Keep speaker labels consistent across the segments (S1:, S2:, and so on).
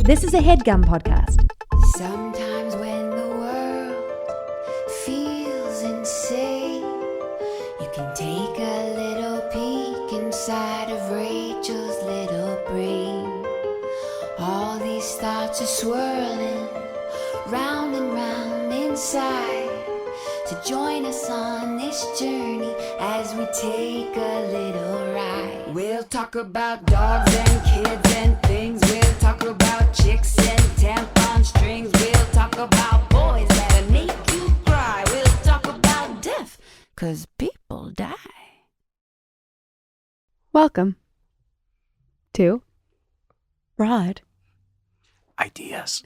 S1: This is a Headgum podcast.
S2: Sometimes when the world feels insane, you can take a little peek inside of Rachel's little brain. All these thoughts are swirling round and round inside. So join us on this journey as we take a little ride. We'll talk about dogs and kids and things. We'll talk about chicks and tampon strings. We'll talk about boys that make you cry. We'll talk about death, 'cause people die.
S1: Welcome to Broad
S3: Ideas.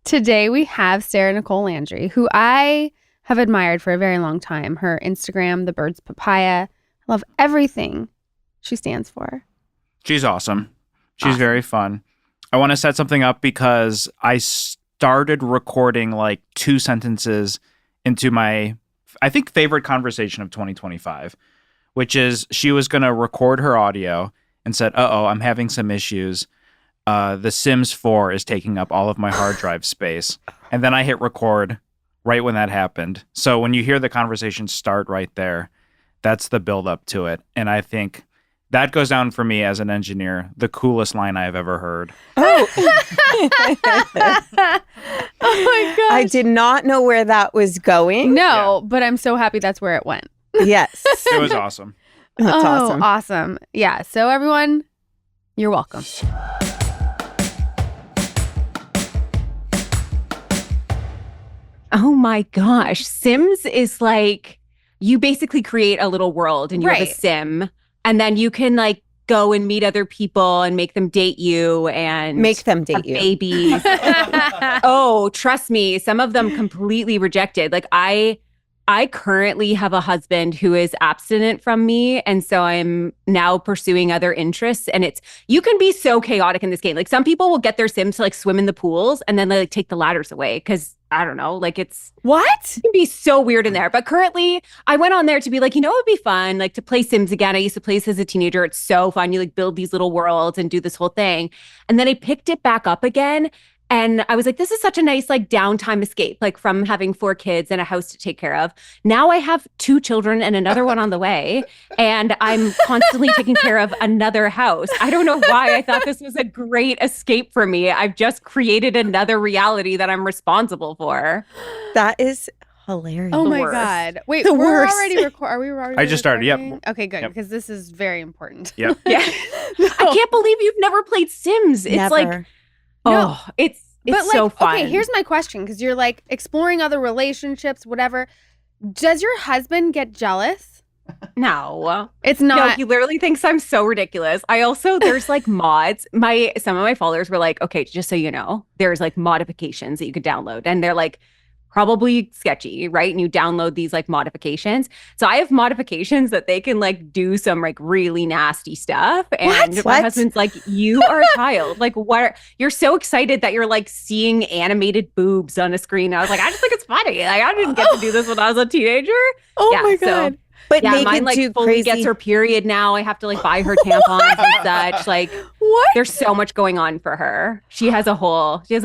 S1: Today we have Sarah Nicole Landry, who I have admired for a very long time. Her Instagram, The Bird's Papaya. I love everything she stands for.
S3: She's awesome. She's very fun. I want to set something up because I started recording like 2 sentences into my, I think, favorite conversation of 2025, which is she was going to record her audio and said, I'm having some issues. The Sims 4 is taking up all of my hard drive space. And then I hit record right when that happened. So when you hear the conversation start right there, that's the build up to it. And I think that goes down for me as an engineer, the coolest line I've ever heard.
S4: Oh.
S1: Oh my gosh.
S4: I did not know where that was going.
S1: No, but I'm so happy that's where it went.
S4: Yes.
S3: It was awesome.
S4: That's awesome.
S1: Awesome. Yeah. So everyone, you're welcome.
S5: Oh my gosh. Sims is like, you basically create a little world and you have a sim. And then you can like go and meet other people and make them date you and
S4: Make them date
S5: have
S4: you.
S5: babies. Oh, trust me. Some of them completely rejected. Like I currently have a husband who is abstinent from me. And so I'm now pursuing other interests. And you can be so chaotic in this game. Like some people will get their Sims to like swim in the pools and then they like take the ladders away. Cause I don't know, like it can be so weird in there. But currently I went on there to be like, it would be fun, like to play Sims again. I used to play this as a teenager. It's so fun. You like build these little worlds and do this whole thing. And then I picked it back up again. And I was like, this is such a nice like downtime escape, like from having 4 kids and a house to take care of. Now I have 2 children and another one on the way. And I'm constantly taking care of another house. I don't know why I thought this was a great escape for me. I've just created another reality that I'm responsible for.
S4: That is hilarious.
S1: Oh
S4: The
S1: my
S4: worst.
S1: God. Wait,
S4: The
S1: we're
S4: worst.
S1: already recording. Are we already
S3: I just started, yep.
S1: recording? Okay, good.
S3: Yep.
S1: Because this is very important.
S3: Yep.
S5: Yeah. I can't believe you've never played Sims. It's
S4: Never.
S5: like, it's
S1: But
S5: so
S1: like,
S5: fun.
S1: okay, here's my question, because you're like exploring other relationships, whatever. Does your husband get jealous?
S5: No.
S1: It's
S5: No,
S1: not.
S5: he literally thinks I'm so ridiculous. There's like mods. Some of my followers were like, okay, just so you know, there's like modifications that you could download. And they're like probably sketchy, right? And you download these like modifications. So I have modifications that they can like do some like really nasty stuff. And my
S4: What?
S5: husband's like, you are a child. Like you're so excited that you're like seeing animated boobs on a screen. I was like, I just think it's funny. Like I didn't get to do this when I was a teenager.
S1: Oh
S5: Yeah,
S1: my
S5: so-
S1: God.
S4: But
S5: Yeah,
S4: they
S5: mine
S4: could
S5: like
S4: do
S5: fully
S4: crazy.
S5: gets her period now. I have to like buy her tampons and such. Like
S1: What?
S5: there's so much going on for her. She has a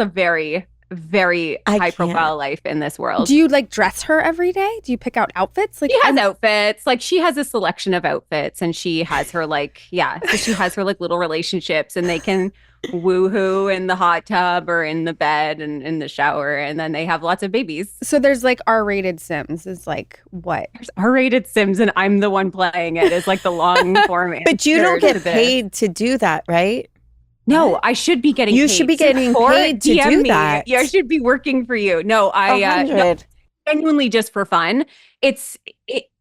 S5: very, very
S4: I
S5: high
S4: can't.
S5: profile life in this world.
S1: Do you like dress her every day? Do you pick out outfits? Like
S5: She has outfits. Like she has a selection of outfits and she has her like, so she has her like little relationships and they can woohoo in the hot tub or in the bed and in the shower. And then they have lots of babies.
S1: So there's like R-rated Sims is like what?
S5: There's R-rated Sims and I'm the one playing it is like the long form.
S4: But you don't
S5: answer
S4: get
S5: to this.
S4: paid to do that, right?
S5: No, I should be getting
S4: You
S5: paid.
S4: should be getting
S5: Or
S4: paid to
S5: DM
S4: do
S5: me.
S4: that.
S5: Yeah, I should be working for you. No, I
S4: 100.
S5: genuinely just for fun.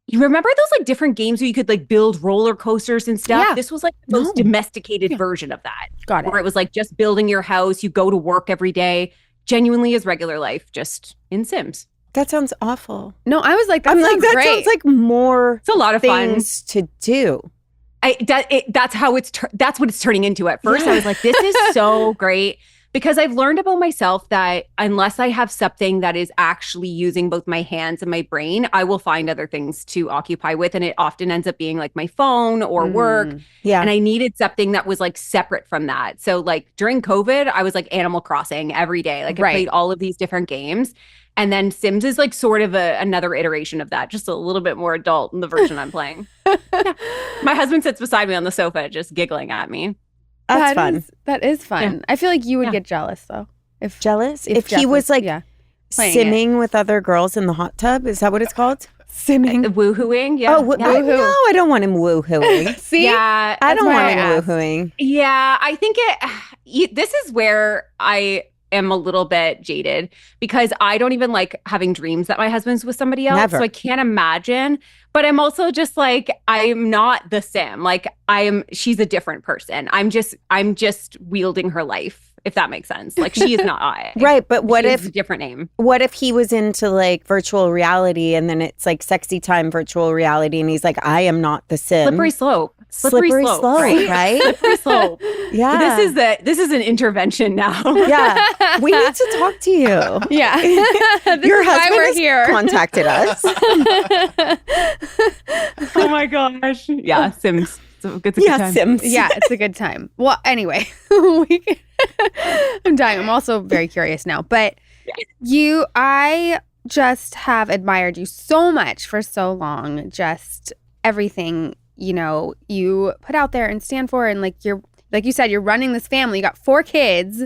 S5: You remember those like different games where you could like build roller coasters and stuff?
S1: Yeah.
S5: This was like the most
S1: No.
S5: domesticated version of that.
S1: Got it.
S5: Where it was like just building your house, you go to work every day, genuinely is regular life, just in Sims.
S4: That sounds awful.
S1: No, I was like, that
S4: I'm like,
S1: sounds
S4: that
S1: great.
S4: sounds like more
S5: It's a lot of fun.
S4: things to do.
S5: That's what it's turning into. At first, I was like, this is so great because I've learned about myself that unless I have something that is actually using both my hands and my brain, I will find other things to occupy with. And it often ends up being like my phone or work.
S4: Yeah.
S5: And I needed something that was like separate from that. So like during COVID, I was like Animal Crossing every day. Like I
S1: Right.
S5: played all of these different games. And then Sims is like sort of another iteration of that, just a little bit more adult in the version I'm playing. Yeah. My husband sits beside me on the sofa just giggling at me.
S4: That's fun.
S1: That is fun.
S5: Yeah.
S1: I feel like you would
S5: Yeah.
S1: get jealous though. If
S4: Jealous? If
S1: Jeff
S4: he was like
S1: playing it.
S4: simming with other girls in the hot tub, is that what it's called?
S1: simming.
S5: Woohooing. Yeah.
S4: Oh,
S5: yeah.
S1: woohoo.
S4: no, I don't want him woohooing.
S1: See?
S5: Yeah.
S4: I don't
S1: why
S4: want
S1: I
S4: him
S1: asked.
S4: woohooing.
S5: Yeah, I think this is where I am a little bit jaded because I don't even like having dreams that my husband's with somebody else.
S4: Never.
S5: So I can't imagine. But I'm also just like, I'm not the Sim. Like she's a different person. I'm just wielding her life, if that makes sense. Like she is not I.
S4: Right, but what
S5: She
S4: if
S5: is a different name?
S4: what if he was into like virtual reality and then it's like sexy time virtual reality and he's like, I am not the Sim.
S5: Slippery slope.
S4: Slippery slope, right?
S5: Slippery slope.
S4: Yeah.
S5: This is an intervention now.
S4: Yeah. We need to talk to you.
S1: Yeah. This
S4: Your
S1: is why
S4: husband
S1: we're
S4: has
S1: here.
S4: contacted us.
S5: Oh my gosh. Yeah, Sims. It's a good
S4: Yeah,
S5: time.
S4: Sims.
S1: Yeah, it's a good time. Well, anyway, I'm dying. I'm also very curious now. But I just have admired you so much for so long. Just everything, you put out there and stand for. And like you said, you're running this family. You got 4 kids,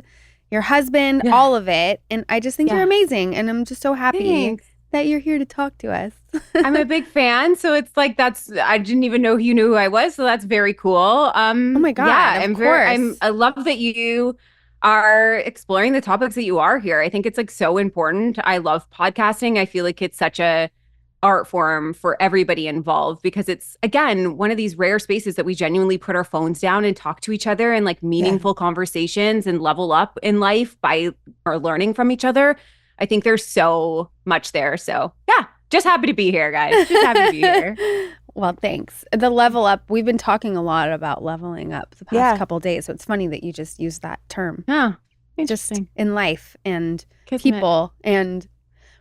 S1: your husband,
S5: Yeah.
S1: all of it. And I just think
S5: Yeah.
S1: you're amazing. And I'm just so happy
S5: Thanks.
S1: that you're here to talk to us.
S5: I'm a big fan, so it's like I didn't even know you knew who I was, so that's very cool. Oh
S1: my God,
S5: yeah,
S1: of course.
S5: I love that you are exploring the topics that you are here. I think it's like so important. I love podcasting. I feel like it's such a art form for everybody involved because it's again one of these rare spaces that we genuinely put our phones down and talk to each other and like meaningful conversations and level up in life by or learning from each other. I think there's so much there. So yeah, just happy to be here, guys. Just happy to be here.
S1: Well, thanks. The level up, we've been talking a lot about leveling up the past couple days. So it's funny that you just used that term.
S5: Yeah,
S1: Just
S5: interesting.
S1: in life and
S5: Kismet.
S1: people and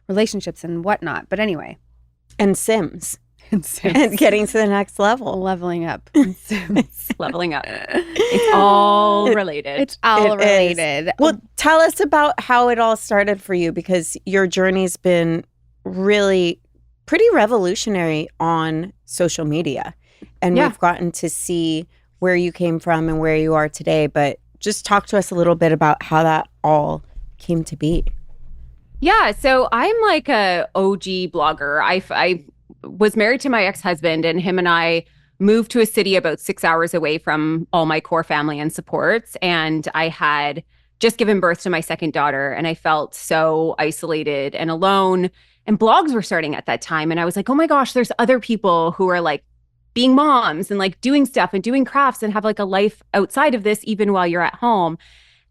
S1: relationships and whatnot. But anyway,
S4: And Sims.
S1: and
S4: And getting to the next level.
S1: leveling up. and Sims.
S5: Leveling up. It's all related.
S1: It's all
S4: It is.
S1: related.
S4: Well, tell us about how it all started for you because your journey's been really pretty revolutionary on social media. And
S5: Yeah.
S4: we've gotten to see where you came from and where you are today. But just talk to us a little bit about how that all came to be.
S5: Yeah, so I'm like a OG blogger. I was married to my ex-husband and him and I moved to a city about 6 hours away from all my core family and supports. And I had just given birth to my second daughter and I felt so isolated and alone. And blogs were starting at that time. And I was like, oh my gosh, there's other people who are like being moms and like doing stuff and doing crafts and have like a life outside of this, even while you're at home.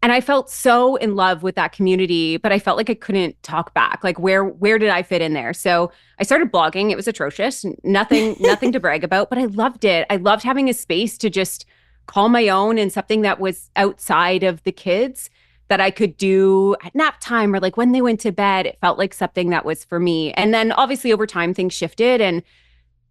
S5: And I felt so in love with that community, but I felt like I couldn't talk back. Like where did I fit in there? So I started blogging. It was atrocious. Nothing to brag about, but I loved it. I loved having a space to just call my own and something that was outside of the kids that I could do at nap time or like when they went to bed. It felt like something that was for me. And then obviously over time things shifted and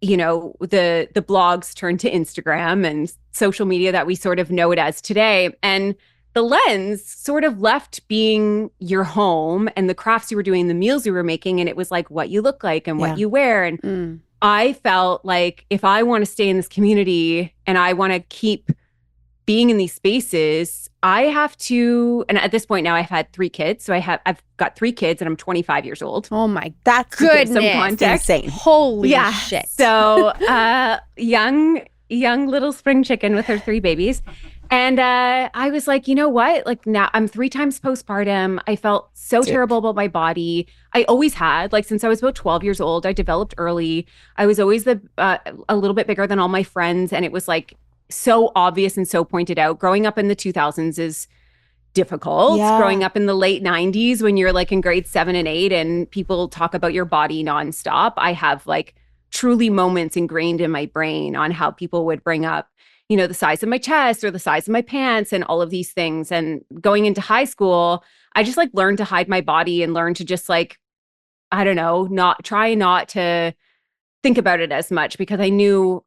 S5: the blogs turned to Instagram and social media that we sort of know it as today. And the lens sort of left being your home and the crafts you were doing, the meals you were making, and it was like what you look like and what you wear. And I felt like if I want to stay in this community and I want to keep being in these spaces, I have to, and at this point now I've had 3 kids. So I've got 3 kids and I'm 25 years old.
S1: Oh my
S4: That's
S1: goodness.
S5: Some context.
S4: insane.
S1: Holy
S5: Yeah.
S1: shit.
S5: So young little spring chicken with her 3 babies. And I was like, you know what? Like now I'm 3 times postpartum. I felt so terrible about my body. I always had, like since I was about 12 years old, I developed early. I was always a little bit bigger than all my friends. And it was like so obvious and so pointed out. Growing up in the 2000s is difficult.
S4: Yeah.
S5: Growing up in the late 90s when you're like in grade 7 and 8 and people talk about your body nonstop. I have like truly moments ingrained in my brain on how people would bring up the size of my chest or the size of my pants and all of these things. And going into high school, I just like learned to hide my body and learn to just like, I don't know, not to think about it as much because I knew,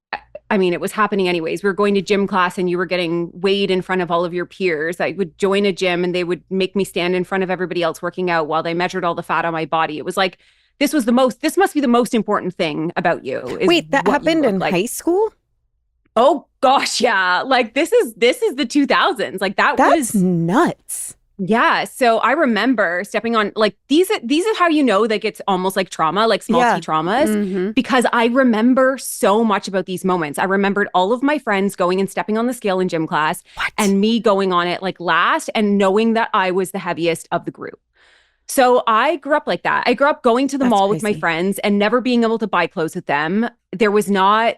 S5: it was happening anyways. We were going to gym class and you were getting weighed in front of all of your peers. I would join a gym and they would make me stand in front of everybody else working out while they measured all the fat on my body. It was like, this must be the most important thing about you.
S4: Wait, that happened in high school?
S5: Oh gosh, yeah. Like this is the 2000s. Like that's was
S4: nuts.
S5: Yeah. So I remember stepping on like these are how you know like it's almost like trauma, like small T traumas, because I remember so much about these moments. I remembered all of my friends going and stepping on the scale in gym class and me going on it like last and knowing that I was the heaviest of the group. So I grew up like that. I grew up going to the mall with my friends and never being able to buy clothes with them. There was not,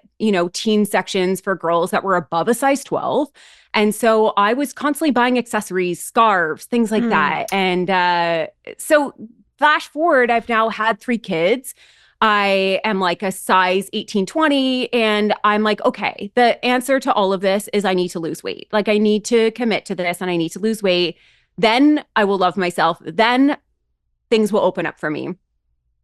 S5: teen sections for girls that were above a size 12. And so I was constantly buying accessories, scarves, things like that. And so flash forward, I've now had 3 kids. I am like a size 18, 20. And I'm like, okay, the answer to all of this is I need to lose weight. Like I need to commit to this and I need to lose weight. Then I will love myself. Then things will open up for me.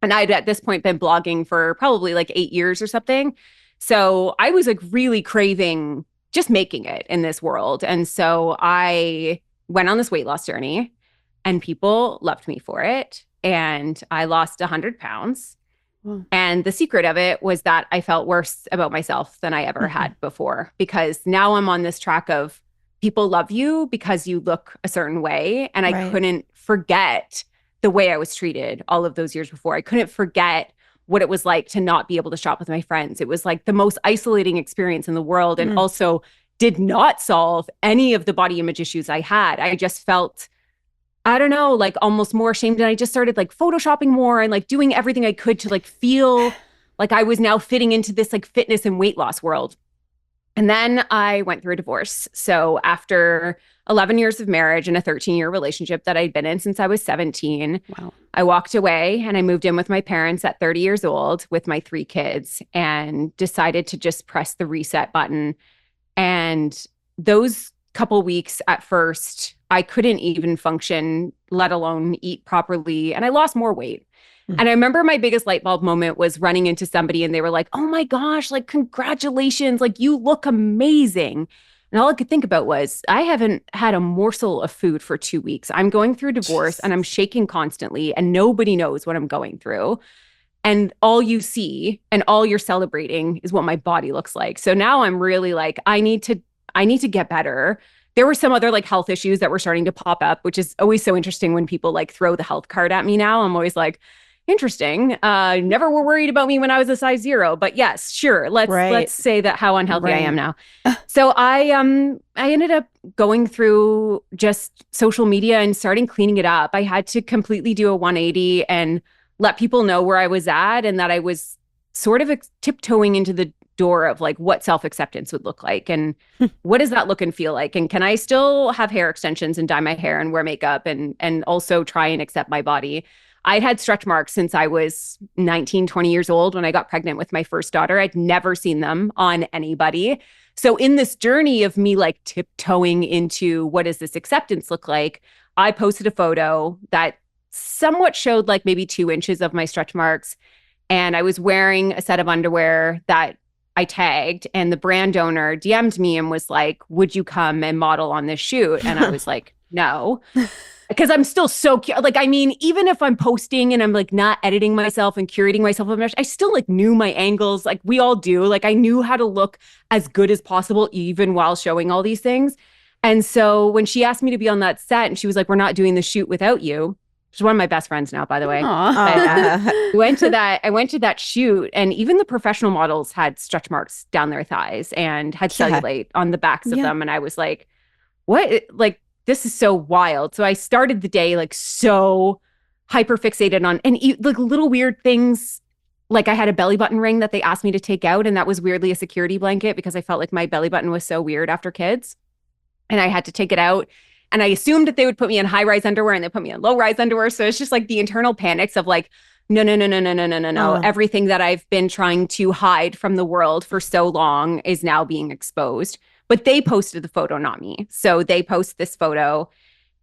S5: And I'd at this point been blogging for probably like 8 years or something. So I was like really craving just making it in this world. And so I went on this weight loss journey and people loved me for it. And I lost 100 pounds. Wow. And the secret of it was that I felt worse about myself than I ever had before, because now I'm on this track of people love you because you look a certain way. And I couldn't forget the way I was treated all of those years before. I couldn't forget what it was like to not be able to shop with my friends. It was like the most isolating experience in the world, and also did not solve any of the body image issues I had. I just felt, I don't know, like almost more ashamed. And I just started like photoshopping more and like doing everything I could to like feel like I was now fitting into this like fitness and weight loss world. And then I went through a divorce. So after 11 years of marriage and a 13-year relationship that I'd been in since I was 17, I walked away and I moved in with my parents at 30 years old with my 3 kids and decided to just press the reset button. And those couple weeks at first, I couldn't even function, let alone eat properly. And I lost more weight. And I remember my biggest light bulb moment was running into somebody and they were like, oh my gosh, like, congratulations, like, you look amazing. And all I could think about was, I haven't had a morsel of food for 2 weeks. I'm going through divorce and I'm shaking constantly and nobody knows what I'm going through. And all you see and all you're celebrating is what my body looks like. So now I'm really like, I need to get better. There were some other like health issues that were starting to pop up, which is always so interesting when people like throw the health card at me now. I'm always like, interesting. Never were worried about me when I was a size 0, but yes, sure. Let's say that how unhealthy I am now. So I ended up going through just social media and starting cleaning it up. I had to completely do a 180 and let people know where I was at and that I was sort of tiptoeing into the door of like what self-acceptance would look like and what does that look and feel like, and can I still have hair extensions and dye my hair and wear makeup and also try and accept my body. I'd had stretch marks since I was 19, 20 years old when I got pregnant with my first daughter. I'd never seen them on anybody. So in this journey of me like tiptoeing into what does this acceptance look like, I posted a photo that somewhat showed like maybe 2 inches of my stretch marks. And I was wearing a set of underwear that I tagged, and the brand owner DM'd me and was like, would you come and model on this shoot? And I was like, no. Because I'm still so like, I mean, even if I'm posting and I'm like not editing myself and curating myself, I still like knew my angles. Like we all do. Like I knew how to look as good as possible, even while showing all these things. And so when she asked me to be on that set and she was like, we're not doing the shoot without you. She's one of my best friends now, by the way. I went to that shoot, and even the professional models had stretch marks down their thighs and had cellulite on the backs of them. And I was like, what? Like, this is so wild. So I started the day like so hyper fixated on and like little weird things. Like I had a belly button ring that they asked me to take out, and that was weirdly a security blanket because I felt like my belly button was so weird after kids, and I had to take it out. And I assumed that they would put me in high-rise underwear and they put me in low-rise underwear. So it's just like the internal panics of like, no. Everything that I've been trying to hide from the world for so long is now being exposed. but they posted the photo, not me. So they post this photo,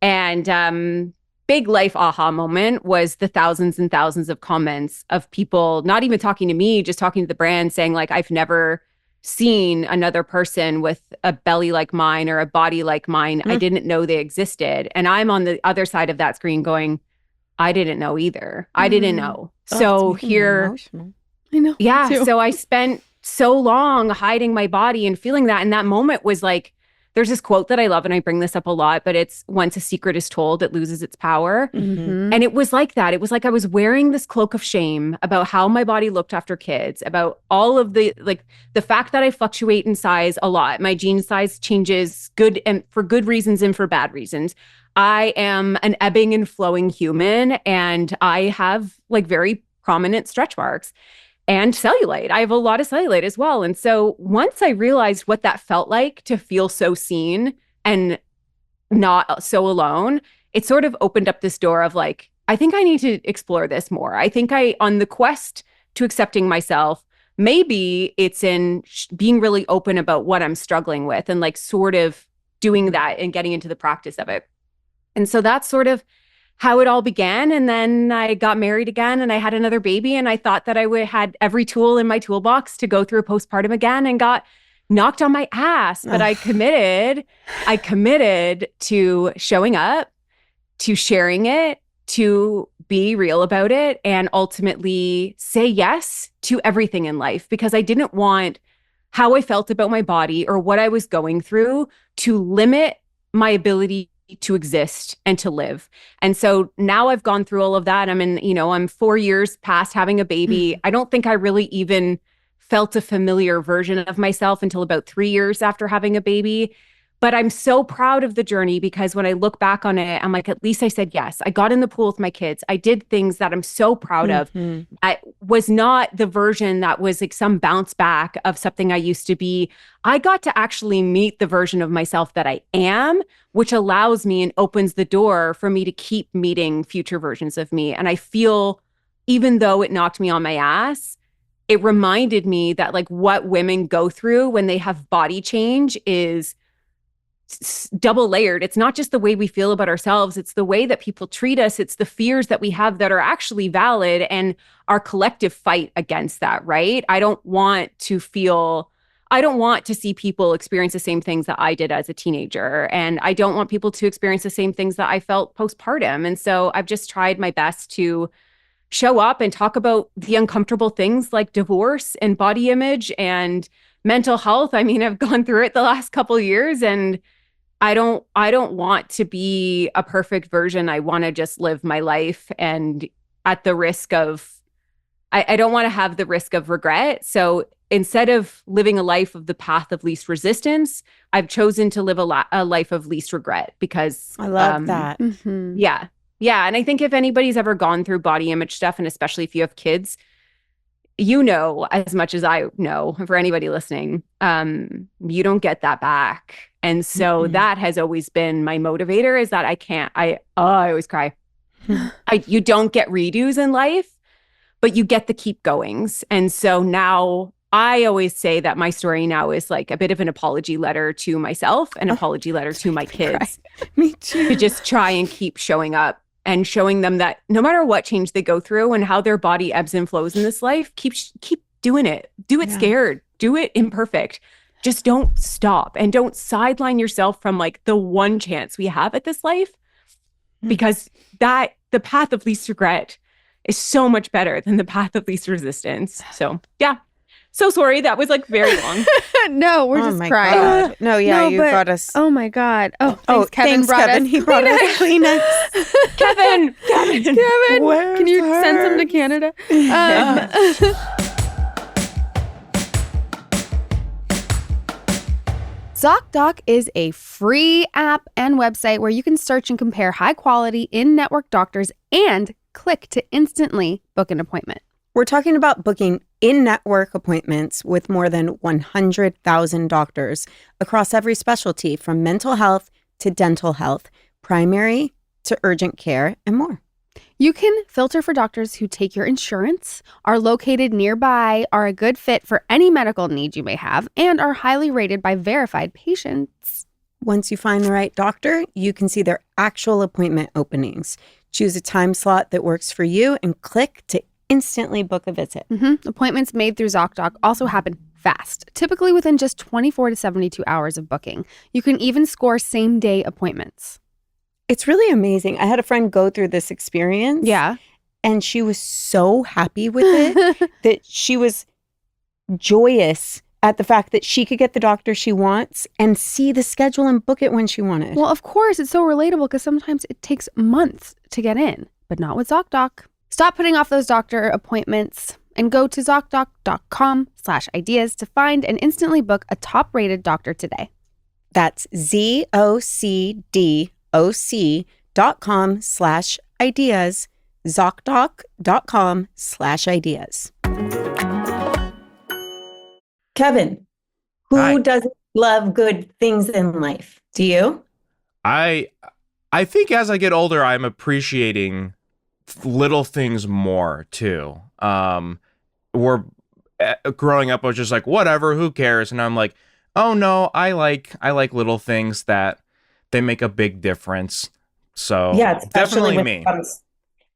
S5: and big life aha moment was the thousands and thousands of comments of people not even talking to me, just talking to the brand, saying like, I've never seen another person with a belly like mine or a body like mine. I didn't know they existed. And I'm on the other side of that screen going, I didn't know either. I didn't know. So here,
S1: I know.
S5: yeah.
S1: Too.
S5: So I spent so long hiding my body and feeling that. And that moment was like, there's this quote that I love, and I bring this up a lot, but it's once a secret is told, it loses its power.
S1: Mhm.
S5: And it was like that. It was like I was wearing this cloak of shame about how my body looked after kids, about all of the fact that I fluctuate in size a lot. My jean size changes good and for good reasons and for bad reasons. I am an ebbing and flowing human, and I have like very prominent stretch marks and cellulite. I have a lot of cellulite as well. And so once I realized what that felt like to feel so seen and not so alone, it sort of opened up this door of like, I think I need to explore this more. I think on the quest to accepting myself, maybe it's in being really open about what I'm struggling with and like sort of doing that and getting into the practice of it. And so that's sort of how it all began. And then I got married again and I had another baby, and I thought that I had every tool in my toolbox to go through a postpartum again, and got knocked on my ass. But I committed to showing up, to sharing it, to be real about it, and ultimately say yes to everything in life, because I didn't want how I felt about my body or what I was going through to limit my ability to exist and to live. And so now I've gone through all of that. I'm 4 years past having a baby. I don't think I really even felt a familiar version of myself until about 3 years after having a baby. But I'm so proud of the journey, because when I look back on it, I'm like, at least I said yes. I got in the pool with my kids. I did things that I'm so proud of. I was not the version that was like some bounce back of something I used to be. I got to actually meet the version of myself that I am, which allows me and opens the door for me to keep meeting future versions of me. And I feel, even though it knocked me on my ass, it reminded me that like what women go through when they have body change is double layered. It's not just the way we feel about ourselves. It's the way that people treat us. It's the fears that we have that are actually valid, and our collective fight against that, right? I don't want to see people experience the same things that I did as a teenager. And I don't want people to experience the same things that I felt postpartum. And so I've just tried my best to show up and talk about the uncomfortable things like divorce and body image and mental health. I mean, I've gone through it the last couple of years, and I don't want to be a perfect version. I want to just live my life, and at the risk of, I don't want to have the risk of regret. So instead of living a life of the path of least resistance, I've chosen to live a life of least regret, because
S4: I love that.
S5: Yeah. Yeah. And I think if anybody's ever gone through body image stuff, and especially if you have kids, you know, as much as I know, for anybody listening, you don't get that back. And so that has always been my motivator, is that I always cry. You don't get redos in life, but you get the keep goings. And so now I always say that my story now is like a bit of an apology letter to myself, an apology letter to my kids.
S4: Me too.
S5: To just try and keep showing up and showing them that no matter what change they go through and how their body ebbs and flows in this life, keep doing it. Do it scared. Do it imperfect. Just don't stop, and don't sideline yourself from like the one chance we have at this life, because the path of least regret is so much better than the path of least resistance. So yeah. So sorry, that was like very long.
S1: No, we're just crying.
S4: God. No, yeah, you brought us.
S1: Oh my God. Oh, thanks, Kevin. He brought us
S4: Kleenex.
S5: Kevin.
S1: Can you send some to Canada? Zocdoc is a free app and website where you can search and compare high-quality in-network doctors and click to instantly book an appointment.
S4: We're talking about booking in-network appointments with more than 100,000 doctors across every specialty, from mental health to dental health, primary to urgent care, and more.
S1: You can filter for doctors who take your insurance, are located nearby, are a good fit for any medical need you may have, and are highly rated by verified patients.
S4: Once you find the right doctor, you can see their actual appointment openings. Choose a time slot that works for you and click to instantly book a visit.
S1: Appointments made through Zocdoc also happen fast, typically within just 24 to 72 hours of booking. You can even score same-day appointments.
S4: It's really amazing. I had a friend go through this experience.
S1: Yeah.
S4: And she was so happy with it that she was joyous at the fact that she could get the doctor she wants and see the schedule and book it when she wanted.
S1: Well, of course, it's so relatable because sometimes it takes months to get in, but not with Zocdoc. Stop putting off those doctor appointments and go to Zocdoc.com/ideas to find and instantly book a top-rated doctor today.
S4: That's ZocDoc.com/ideas, Zocdoc.com/ideas. Kevin, who
S6: Hi.
S4: doesn't love good things in life? Do you?
S6: I think as I get older, I'm appreciating little things more too. We're growing up, I was just like, whatever, who cares? And I'm like, oh no, I like little things that they make a big difference. So
S4: Yeah, it's
S6: definitely
S4: when
S6: me.
S4: it comes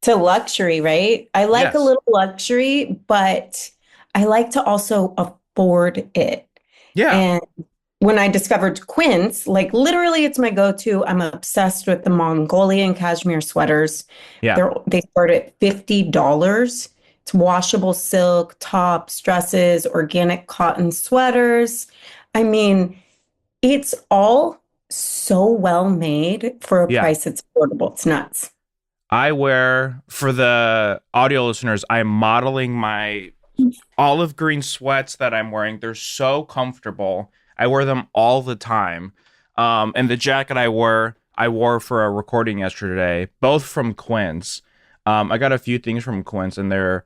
S4: to luxury, right? I like
S6: Yes.
S4: a little luxury, but I like to also afford it.
S6: Yeah.
S4: And when I discovered Quince, like literally it's my go-to. I'm obsessed with the Mongolian cashmere sweaters.
S6: Yeah.
S4: They start at $50. It's washable silk, tops, dresses, organic cotton sweaters. I mean, it's all so well made for a
S6: Yeah.
S4: price that's affordable. It's nuts.
S6: I wear, for the audio listeners, I'm modeling my olive green sweats that I'm wearing. They're so comfortable. I wear them all the time. And the jacket I wore for a recording yesterday, both from Quince. I got a few things from Quince, and they're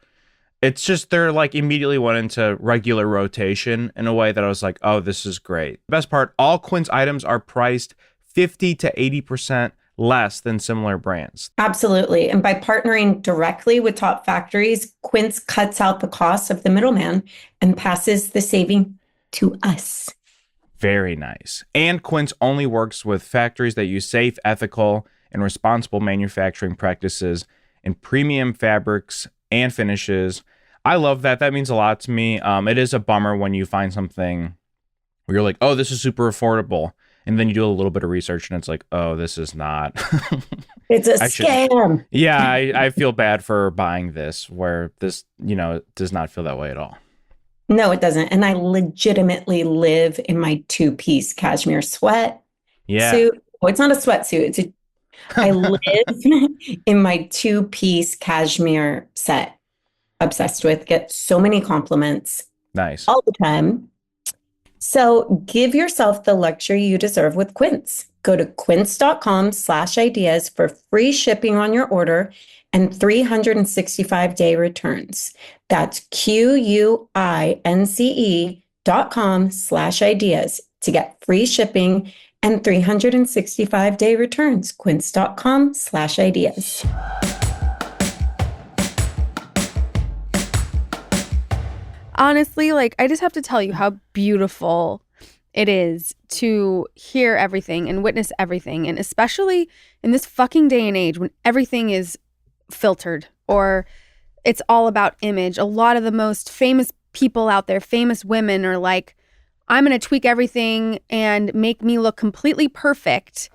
S6: like immediately went into regular rotation in a way that I was like, oh, this is great. Best part, all Quince items are priced 50 to 80% less than similar brands.
S4: Absolutely. And by partnering directly with top factories, Quince cuts out the cost of the middleman and passes the saving to us.
S6: Very nice. And Quince only works with factories that use safe, ethical, and responsible manufacturing practices and premium fabrics and finishes. I love that. That means a lot to me. It is a bummer when you find something where you're like, oh, this is super affordable. And then you do a little bit of research and it's like, oh, this is not.
S4: It's a scam.
S6: Yeah, I feel bad for buying this, where this, does not feel that way at all.
S4: No, it doesn't. And I legitimately live in my two-piece cashmere sweat suit. Oh, it's not a sweatsuit. I live in my two-piece cashmere set. Obsessed with. Get so many compliments.
S6: Nice.
S4: All the time. So give yourself the luxury you deserve with Quince. Go to quince.com/ideas for free shipping on your order and 365-day returns. That's QUINCE.com/ideas to get free shipping and 365-day returns. Quince.com/ideas.
S1: Honestly, I just have to tell you how beautiful it is to hear everything and witness everything. And especially in this fucking day and age when everything is filtered or it's all about image. A lot of the most famous people out there, famous women, are like, I'm going to tweak everything and make me look completely perfect.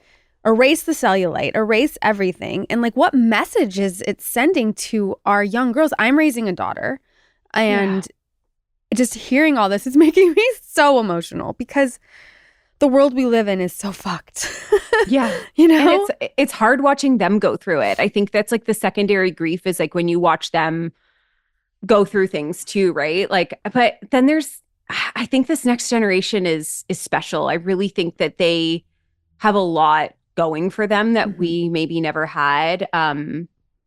S1: Erase the cellulite, erase everything. And what message is it sending to our young girls? I'm raising a daughter, and just hearing all this is making me so emotional because the world we live in is so fucked.
S5: Yeah.
S1: And
S5: it's hard watching them go through it. I think that's the secondary grief is when you watch them go through things too, right? But then I think this next generation is special. I really think that they have a lot going for them that we maybe never had.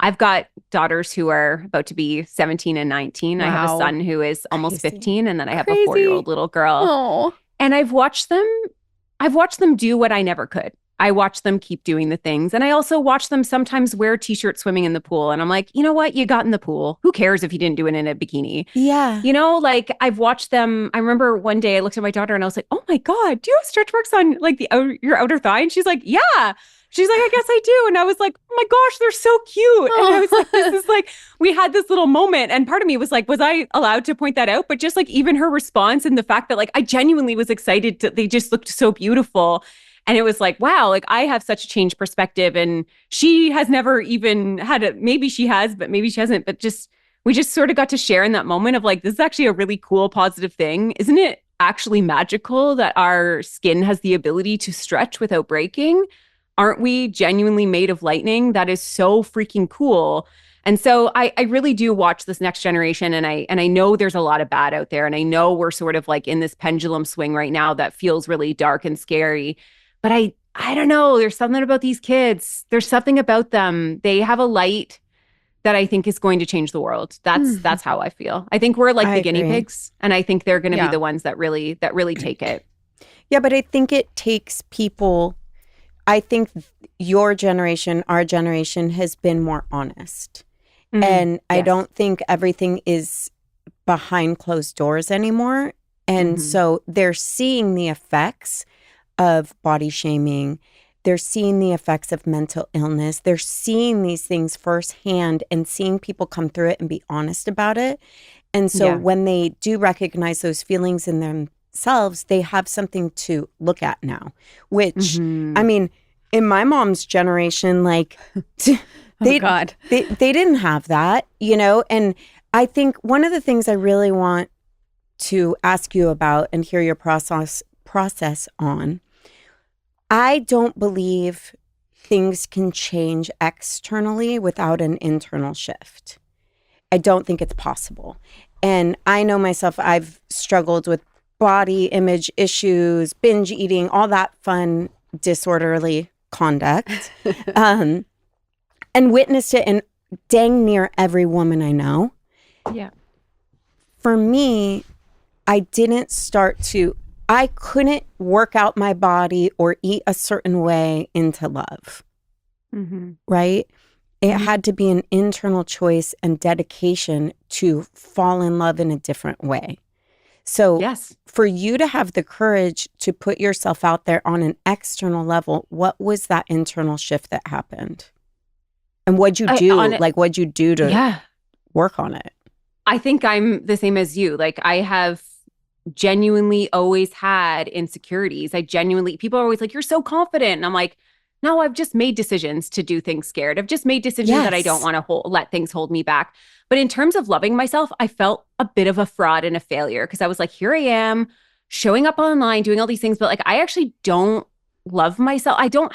S5: I've got daughters who are about to be 17 and 19. I have a
S1: Wow.
S5: son who is almost
S4: Crazy.
S5: 15, and then I have
S1: Crazy.
S5: a 4-year-old little girl.
S1: Oh,
S5: And I've watched them do what I never could. I watch them keep doing the things. And I also watch them sometimes wear t-shirts swimming in the pool. And I'm like, you know what? You got in the pool. Who cares if you didn't do it in a bikini?
S7: Yeah.
S5: You know, like I've watched them. I remember one day I looked at my daughter and I was like, oh my God, do you have stretch marks on like your outer thigh? And she's like, yeah. She's like, I guess I do. And I was like, oh my gosh, they're so cute. And I was like, this is like, we had this little moment. And part of me was like, was I allowed to point that out? But just like even her response and the fact that like I genuinely was excited they just looked so beautiful. And it was like, wow, like I have such a changed perspective. And she has never even had maybe she has, but maybe she hasn't. But we just sort of got to share in that moment of like, this is actually a really cool, positive thing. Isn't it actually magical that our skin has the ability to stretch without breaking? Aren't we genuinely made of lightning? That is so freaking cool. And so I really do watch this next generation, and I know there's a lot of bad out there, and I know we're sort of like in this pendulum swing right now that feels really dark and scary. But I don't know. There's something about these kids. There's something about them. They have a light that I think is going to change the world. That's how I feel. I think we're like the guinea pigs, and I think they're going to be the ones that really take it.
S7: Yeah, but I think it takes people. I think your generation, our generation, has been more honest. And I don't think everything is behind closed doors anymore. And so they're seeing the effects of body shaming. They're seeing the effects of mental illness. They're seeing these things firsthand and seeing people come through it and be honest about it. And so when they do recognize those feelings in themselves, they have something to look at now, which, I mean, in my mom's generation, like, they didn't have that, you know? And I think one of the things I really want to ask you about and hear your process on, I don't believe things can change externally without an internal shift. I don't think it's possible. And I know myself, I've struggled with body image issues, binge eating, all that fun, disorderly conduct, and witnessed it in dang near every woman I know.
S5: Yeah.
S7: For me, I couldn't work out my body or eat a certain way into love, right? It had to be an internal choice and dedication to fall in love in a different way. So for you to have the courage to put yourself out there on an external level, what was that internal shift that happened? And what'd you do? What'd you do to work on it?
S5: I think I'm the same as you. Like I have genuinely always had insecurities. People are always like, you're so confident. And I'm like, no, I've just made decisions to do things scared. I've just made decisions that I don't want to let things hold me back. But in terms of loving myself, I felt a bit of a fraud and a failure because I was like, here I am showing up online, doing all these things. But like, I actually don't love myself. I don't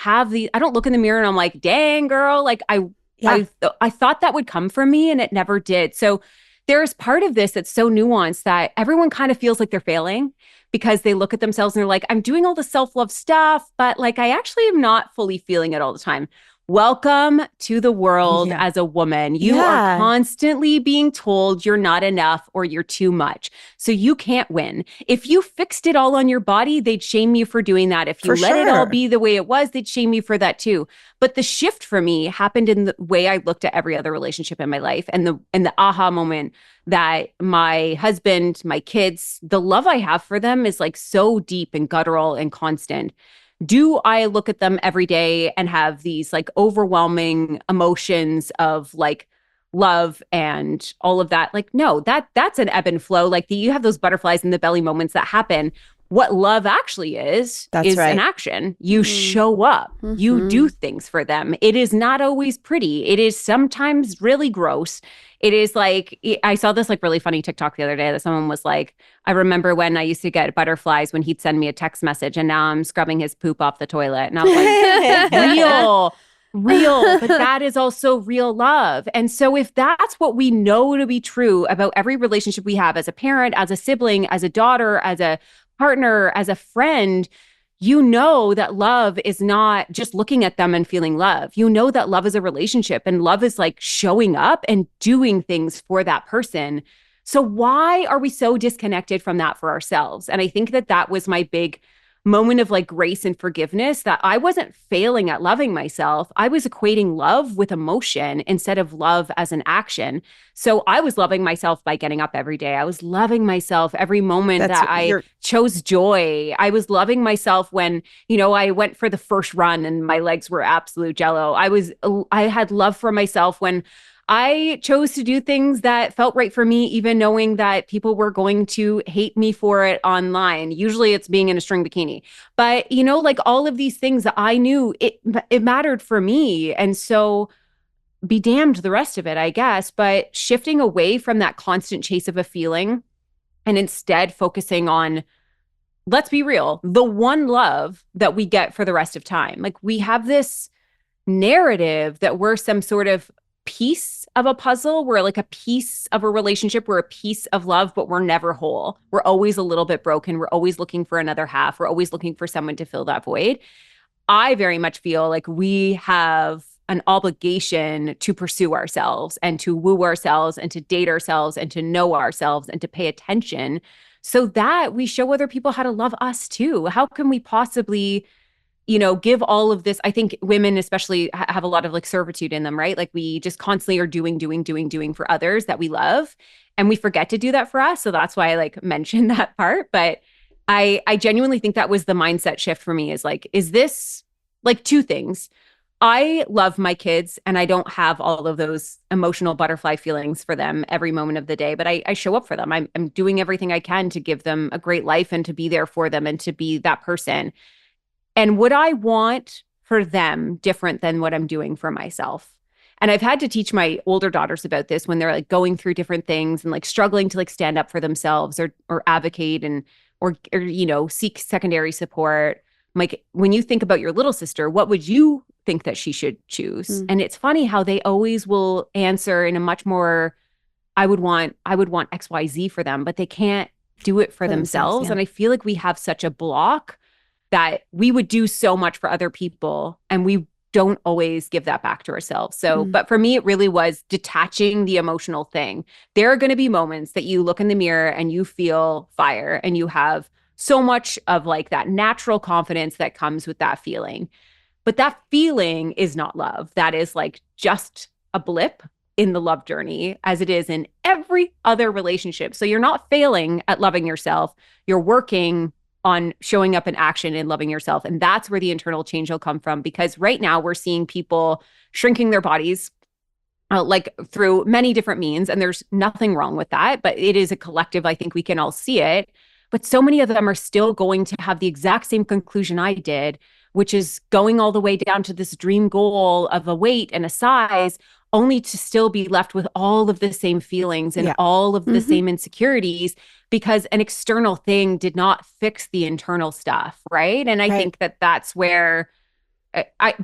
S5: look in the mirror and I'm like, dang girl, like I thought that would come from me and it never did. So there's part of this that's so nuanced that everyone kind of feels like they're failing because they look at themselves and they're like, I'm doing all the self-love stuff, but like, I actually am not fully feeling it all the time. Welcome to the world as a woman. You are constantly being told you're not enough or you're too much. So you can't win. If you fixed it all on your body, they'd shame you for doing that. If you let it all be the way it was, they'd shame you for that too. But the shift for me happened in the way I looked at every other relationship in my life and the aha moment that my husband, my kids, the love I have for them is like so deep and guttural and constant. Do I look at them every day and have these like overwhelming emotions of like love and all of that? Like, no, that's an ebb and flow. Like you have those butterflies in the belly moments that happen. What love actually is an action. You show up, you do things for them. It is not always pretty. It is sometimes really gross. It is like, I saw this like really funny TikTok the other day that someone was like, I remember when I used to get butterflies when he'd send me a text message and now I'm scrubbing his poop off the toilet. And I was like, real, but that is also real love. And so if that's what we know to be true about every relationship we have as a parent, as a sibling, as a daughter, as a partner, as a friend, you know that love is not just looking at them and feeling love. You know that love is a relationship and love is like showing up and doing things for that person. So why are we so disconnected from that for ourselves? And I think that was my big moment of like grace and forgiveness that I wasn't failing at loving myself. I was equating love with emotion instead of love as an action. So I was loving myself by getting up every day. I was loving myself every moment that I chose joy. I was loving myself when, I went for the first run and my legs were absolute jello. I had love for myself when I chose to do things that felt right for me, even knowing that people were going to hate me for it online. Usually it's being in a string bikini. But, like all of these things that I knew it mattered for me. And so be damned the rest of it, I guess. But shifting away from that constant chase of a feeling and instead focusing on, let's be real, the one love that we get for the rest of time. Like we have this narrative that we're some sort of piece of a puzzle. We're like a piece of a relationship. We're a piece of love, but we're never whole. We're always a little bit broken. We're always looking for another half. We're always looking for someone to fill that void. I very much feel like we have an obligation to pursue ourselves and to woo ourselves and to date ourselves and to know ourselves and to pay attention so that we show other people how to love us too. How can we possibly give all of this? I think women especially have a lot of like servitude in them, right? Like we just constantly are doing for others that we love. And we forget to do that for us. So that's why I like mentioned that part. But I genuinely think that was the mindset shift for me is this like two things. I love my kids and I don't have all of those emotional butterfly feelings for them every moment of the day, but I show up for them. I'm doing everything I can to give them a great life and to be there for them and to be that person. And what I want for them different than what I'm doing for myself. And I've had to teach my older daughters about this when they're like going through different things and like struggling to like stand up for themselves or advocate or seek secondary support. Like when you think about your little sister, what would you think that she should choose? And it's funny how they always will answer in a much more, I would want XYZ for them, but they can't do it for themselves. Yeah. And I feel like we have such a block that we would do so much for other people and we don't always give that back to ourselves. So, but for me, it really was detaching the emotional thing. There are going to be moments that you look in the mirror and you feel fire and you have so much of like that natural confidence that comes with that feeling. But that feeling is not love. That is like just a blip in the love journey as it is in every other relationship. So you're not failing at loving yourself. You're working on showing up in action and loving yourself. And that's where the internal change will come from. Because right now we're seeing people shrinking their bodies like through many different means. And there's nothing wrong with that. But it is a collective. I think we can all see it. But so many of them are still going to have the exact same conclusion I did, which is going all the way down to this dream goal of a weight and a size, only to still be left with all of the same feelings and all of the same insecurities because an external thing did not fix the internal stuff, right? And I think that that's where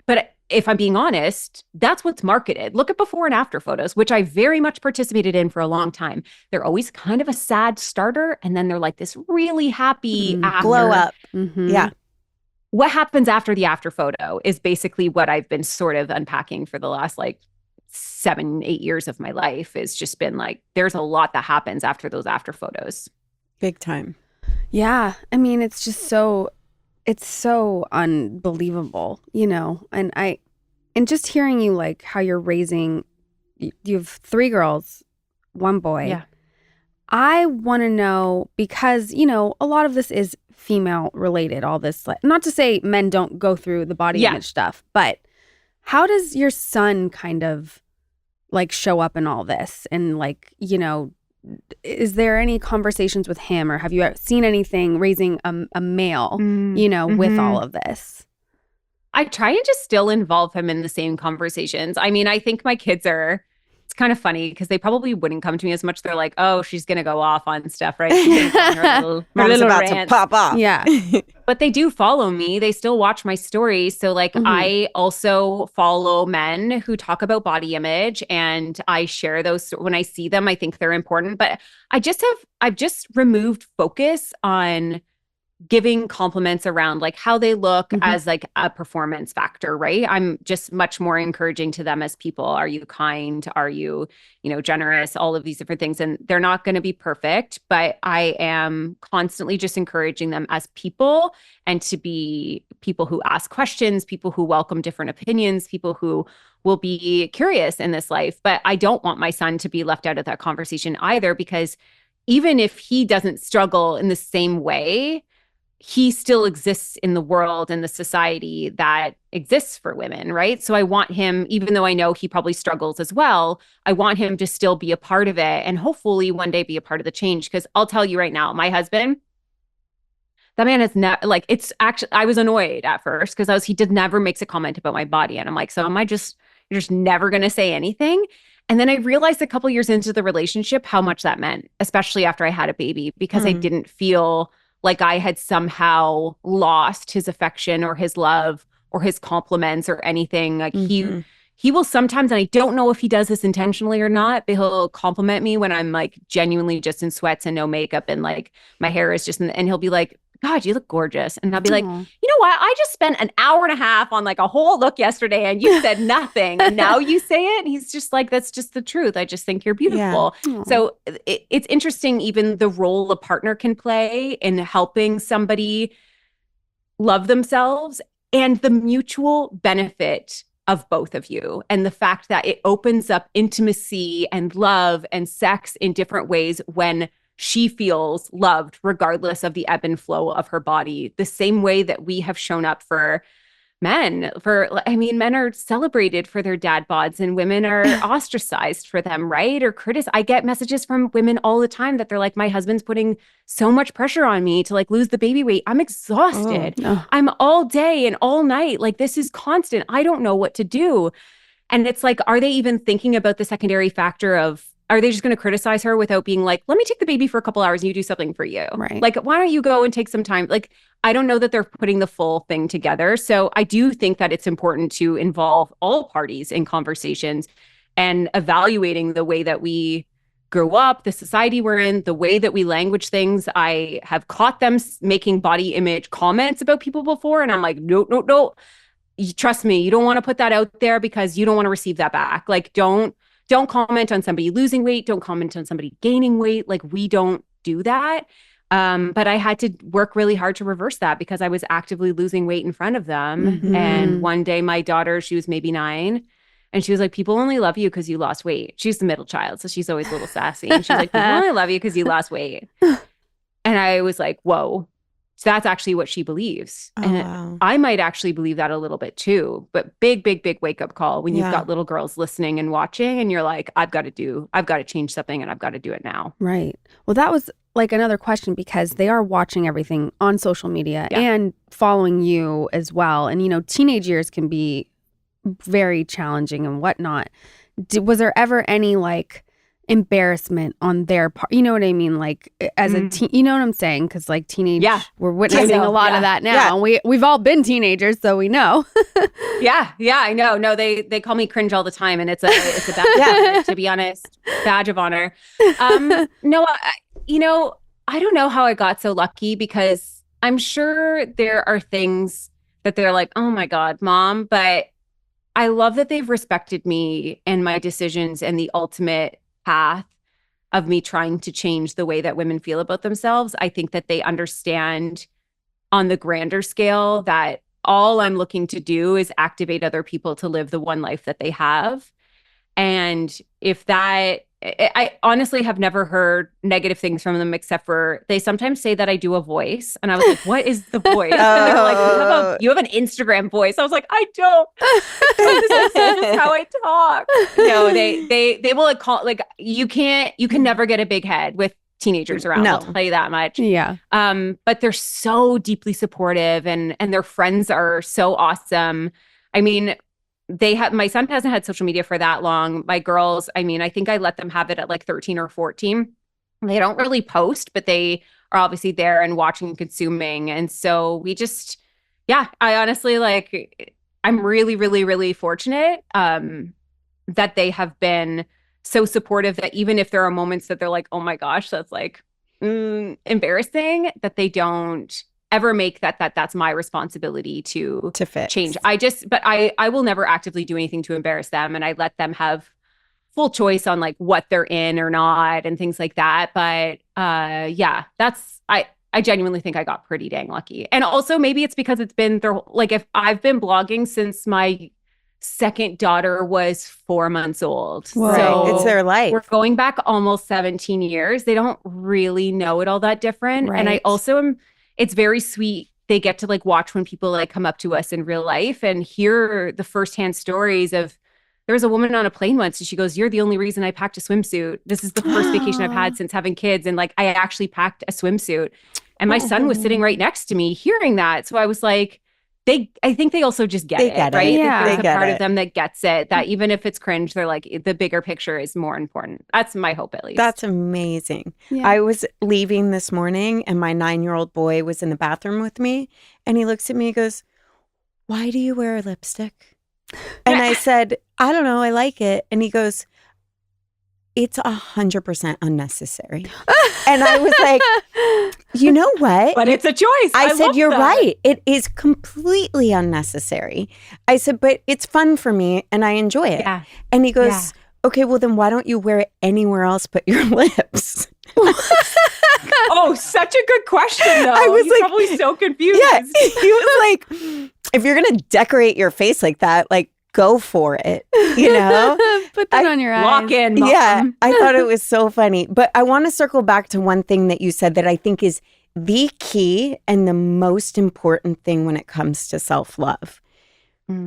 S5: but if I'm being honest, that's what's marketed. Look at before and after photos, which I very much participated in for a long time. They're always kind of a sad starter, and then they're like this really happy after.
S7: Glow up.
S5: Yeah. What happens after the after photo is basically what I've been sort of unpacking for the last like 7-8 years of my life. It's just been like, there's a lot that happens after those after photos.
S7: Big time.
S1: Yeah. I mean, it's so unbelievable, and just hearing you like how you're raising, you have 3 girls, 1 boy.
S5: Yeah.
S1: I want to know because, a lot of this is female related, all this, like, not to say men don't go through the body image stuff, but how does your son kind of like show up in all this? And like, is there any conversations with him or have you seen anything raising a male, with all of this?
S5: I try and just still involve him in the same conversations. I mean, I think my kids it's kind of funny because they probably wouldn't come to me as much. They're like, oh, she's going to go off on stuff, right? She's her
S7: little about
S5: rant.
S7: to pop off.
S1: Yeah.
S5: But they do follow me. They still watch my stories. So like I also follow men who talk about body image and I share those. When I see them, I think they're important. But I've just removed focus on giving compliments around like how they look as like a performance factor, right? I'm just much more encouraging to them as people. Are you kind? Are you, generous? All of these different things. And they're not going to be perfect, but I am constantly just encouraging them as people and to be people who ask questions, people who welcome different opinions, people who will be curious in this life. But I don't want my son to be left out of that conversation either, because even if he doesn't struggle in the same way, he still exists in the world and the society that exists for women, right? So I want him, even though I know he probably struggles as well, I want him to still be a part of it and hopefully one day be a part of the change. Because I'll tell you right now, my husband, that man is not like, it's actually, I was annoyed at first because he never makes a comment about my body. And I'm like, so you're just never going to say anything? And then I realized a couple years into the relationship how much that meant, especially after I had a baby, because I didn't feel like I had somehow lost his affection or his love or his compliments or anything. Like he will sometimes, and I don't know if he does this intentionally or not, but he'll compliment me when I'm like genuinely just in sweats and no makeup and like my hair is just, and he'll be like, God, you look gorgeous. And I'll be like, you know what? I just spent an hour and a half on like a whole look yesterday and you said nothing. And now you say it. And he's just like, that's just the truth. I just think you're beautiful. Yeah. So it's interesting, even the role a partner can play in helping somebody love themselves and the mutual benefit of both of you. And the fact that it opens up intimacy and love and sex in different ways when she feels loved regardless of the ebb and flow of her body, the same way that we have shown up for men. Men are celebrated for their dad bods and women are ostracized for them, right? Or I get messages from women all the time that they're like, my husband's putting so much pressure on me to like lose the baby weight. I'm exhausted. I'm all day and all night. Like this is constant. I don't know what to do. And it's like, are they even thinking about the secondary factor of, are they just going to criticize her without being like, let me take the baby for a couple hours and you do something for you?
S1: Right.
S5: Like, why don't you go and take some time? Like, I don't know that they're putting the full thing together. So I do think that it's important to involve all parties in conversations and evaluating the way that we grew up, the society we're in, the way that we language things. I have caught them making body image comments about people before. And I'm like, no. Trust me, you don't want to put that out there because you don't want to receive that back. Like, don't comment on somebody losing weight. Don't comment on somebody gaining weight. Like we don't do that. But I had to work really hard to reverse that because I was actively losing weight in front of them. And one day my daughter, she was maybe 9, and she was like, people only love you because you lost weight. She's the middle child, so she's always a little sassy. And she's like, people only love you because you lost weight. And I was like, whoa. So that's actually what she believes. Wow. I might actually believe that a little bit too, but big wake up call when you've got little girls listening and watching and you're like, I've got to change something and I've got to do it now.
S1: Right. Well, that was like another question because they are watching everything on social media and following you as well. And, teenage years can be very challenging and whatnot. Was there ever any like embarrassment on their part? You know what I mean? Like as a teen, you know what I'm saying? Because like teenage, we're witnessing a lot of that now. And we've all been teenagers, so we know.
S5: Yeah, I know. No, they call me cringe all the time, and it's a badge of honor, to be honest, badge of honor. No, I don't know how I got so lucky because I'm sure there are things that they're like, oh my God, Mom, but I love that they've respected me and my decisions and the ultimate path of me trying to change the way that women feel about themselves. I think that they understand on the grander scale that all I'm looking to do is activate other people to live the one life that they have. And if that, I honestly have never heard negative things from them except for they sometimes say that I do a voice. And I was like, what is the voice? And they're like, you have an Instagram voice. I was like, I don't. This is how I talk. No, they will call, like, you can never get a big head with teenagers around. No. I'll tell you that much.
S1: Yeah.
S5: But they're so deeply supportive and their friends are so awesome. I mean, my son hasn't had social media for that long. My girls, I mean, I think I let them have it at like 13 or 14. They don't really post, but they are obviously there and watching and consuming. And so we just, I honestly I'm really, really, really fortunate that they have been so supportive that even if there are moments that they're like, oh my gosh, that's like embarrassing, that they don't ever make that's my responsibility to
S7: fix.
S5: Change. But I will never actively do anything to embarrass them, and I let them have full choice on like what they're in or not and things like that. But yeah, I genuinely think I got pretty dang lucky. And also maybe it's because it's been like if I've been blogging since my second daughter was 4 months old.
S7: Right.
S5: So
S7: it's their life.
S5: We're going back almost 17 years. They don't really know it all that different.
S7: Right.
S5: And I also it's very sweet. They get to like watch when people like come up to us in real life and hear the firsthand stories of, there was a woman on a plane once and she goes, "You're the only reason I packed a swimsuit. This is the first vacation I've had since having kids. And like, I actually packed a swimsuit." And my son was sitting right next to me hearing that. So I was like, I think they also just get it, right?
S1: Yeah.
S5: There's a part of them that gets it, that even if it's cringe, they're like, the bigger picture is more important. That's my hope, at least.
S7: That's amazing.
S1: Yeah.
S7: I was leaving this morning and my 9-year-old boy was in the bathroom with me and he looks at me and goes, "Why do you wear lipstick?" And I said, "I don't know. I like it." And he goes, "It's 100% unnecessary." And I was like, you know what?
S5: But it's a choice.
S7: I said,
S5: love
S7: "You're
S5: that."
S7: right. It is completely unnecessary." I said, "But it's fun for me and I enjoy it."
S5: Yeah.
S7: And he goes,
S5: Yeah.
S7: "Okay, well then why don't you wear it anywhere else but your lips?"
S5: Oh, such a good question, though.
S7: I was
S5: He's
S7: like-
S5: probably so confused.
S7: Yeah. He was like, "If you're going to decorate your face like that, like go for it." You know?
S1: Put that on your eyes.
S5: Lock in, Mom.
S7: Yeah, I thought it was so funny. But I want to circle back to one thing that you said that I think is the key and the most important thing when it comes to self-love.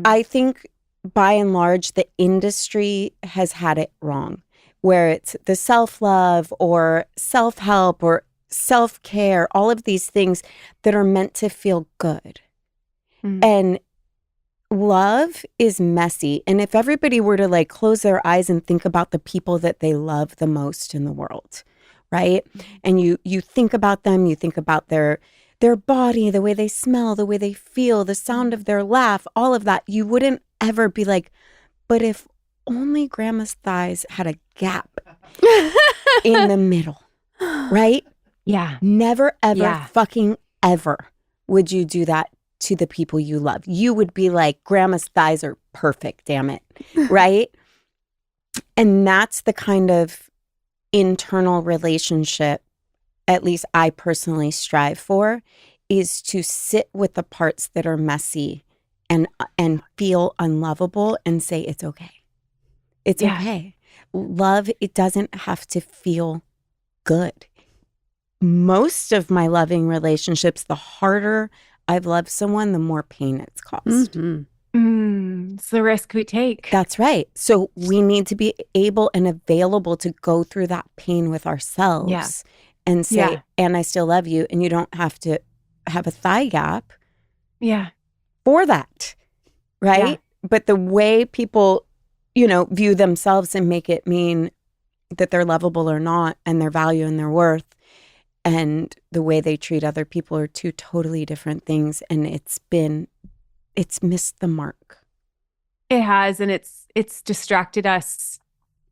S7: I think by and large, the industry has had it wrong, where it's the self-love or self-help or self-care, all of these things that are meant to feel good. And love is messy. And if everybody were to like close their eyes and think about the people that they love the most in the world, right? And you think about them, you think about their body, the way they smell, the way they feel, the sound of their laugh, all of that, you wouldn't ever be like, "But if only grandma's thighs had a gap in the middle," right?
S5: Yeah.
S7: Never, ever,
S5: Yeah.
S7: fucking ever would you do that to the people you love. You would be like, "Grandma's thighs are perfect, damn it." Right? And that's the kind of internal relationship, at least I personally strive for, is to sit with the parts that are messy and feel unlovable and say, "It's okay. It's okay." Love, it doesn't have to feel good. Most of my loving relationships, the harder I've loved someone, the more pain it's caused.
S5: It's the risk we take.
S7: That's right. So we need to be able and available to go through that pain with ourselves and say, "And I still love you." And you don't have to have a thigh gap for that. Right. But the way people, view themselves and make it mean that they're lovable or not, and their value and their worth, and the way they treat other people are two totally different things. And it's missed the mark.
S5: It has, and it's distracted us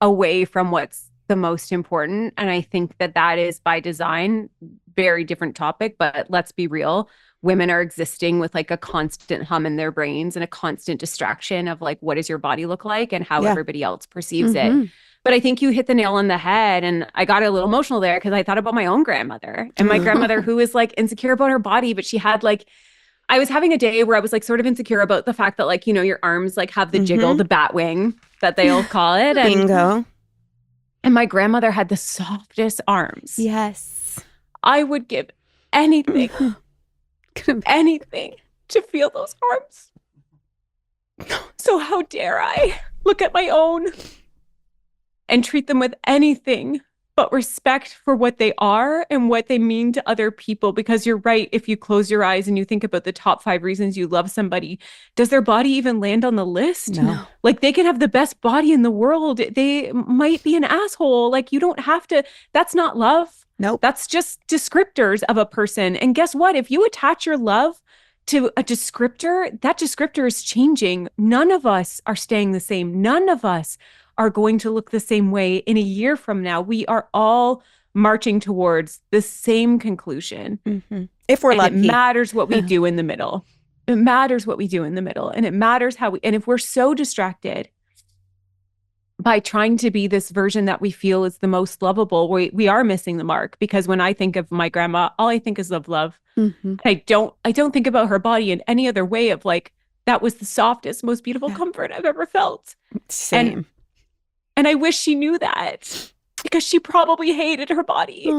S5: away from what's the most important. And I think that is by design. Very different topic, but let's be real. Women are existing with like a constant hum in their brains and a constant distraction of like, what does your body look like and how everybody else perceives it. But I think you hit the nail on the head. And I got a little emotional there because I thought about my own grandmother and my grandmother who was like insecure about her body, but she had like, I was having a day where I was like sort of insecure about the fact that like, your arms like have the jiggle, the bat wing that they all call it. And,
S7: Bingo.
S5: And my grandmother had the softest arms.
S7: Yes.
S5: I would give anything, anything to feel those arms. So how dare I look at my own and treat them with anything but respect for what they are and what they mean to other people. Because you're right, if you close your eyes and you think about the top 5 reasons you love somebody, does their body even land on the list?
S7: No.
S5: Like they can have the best body in the world. They might be an asshole. Like you don't have to, that's not love.
S7: Nope.
S5: That's just descriptors of a person. And guess what? If you attach your love to a descriptor, that descriptor is changing. None of us are staying the same. None of us are going to look the same way in a year from now. We are all marching towards the same conclusion.
S7: If we're
S5: and
S7: lucky.
S5: It matters what we do in the middle. It matters what we do in the middle. And it matters how and if we're so distracted by trying to be this version that we feel is the most lovable, we are missing the mark. Because when I think of my grandma, all I think is of love. I don't think about her body in any other way of like, that was the softest, most beautiful comfort I've ever felt.
S7: Same.
S5: And I wish she knew that, because she probably hated her body.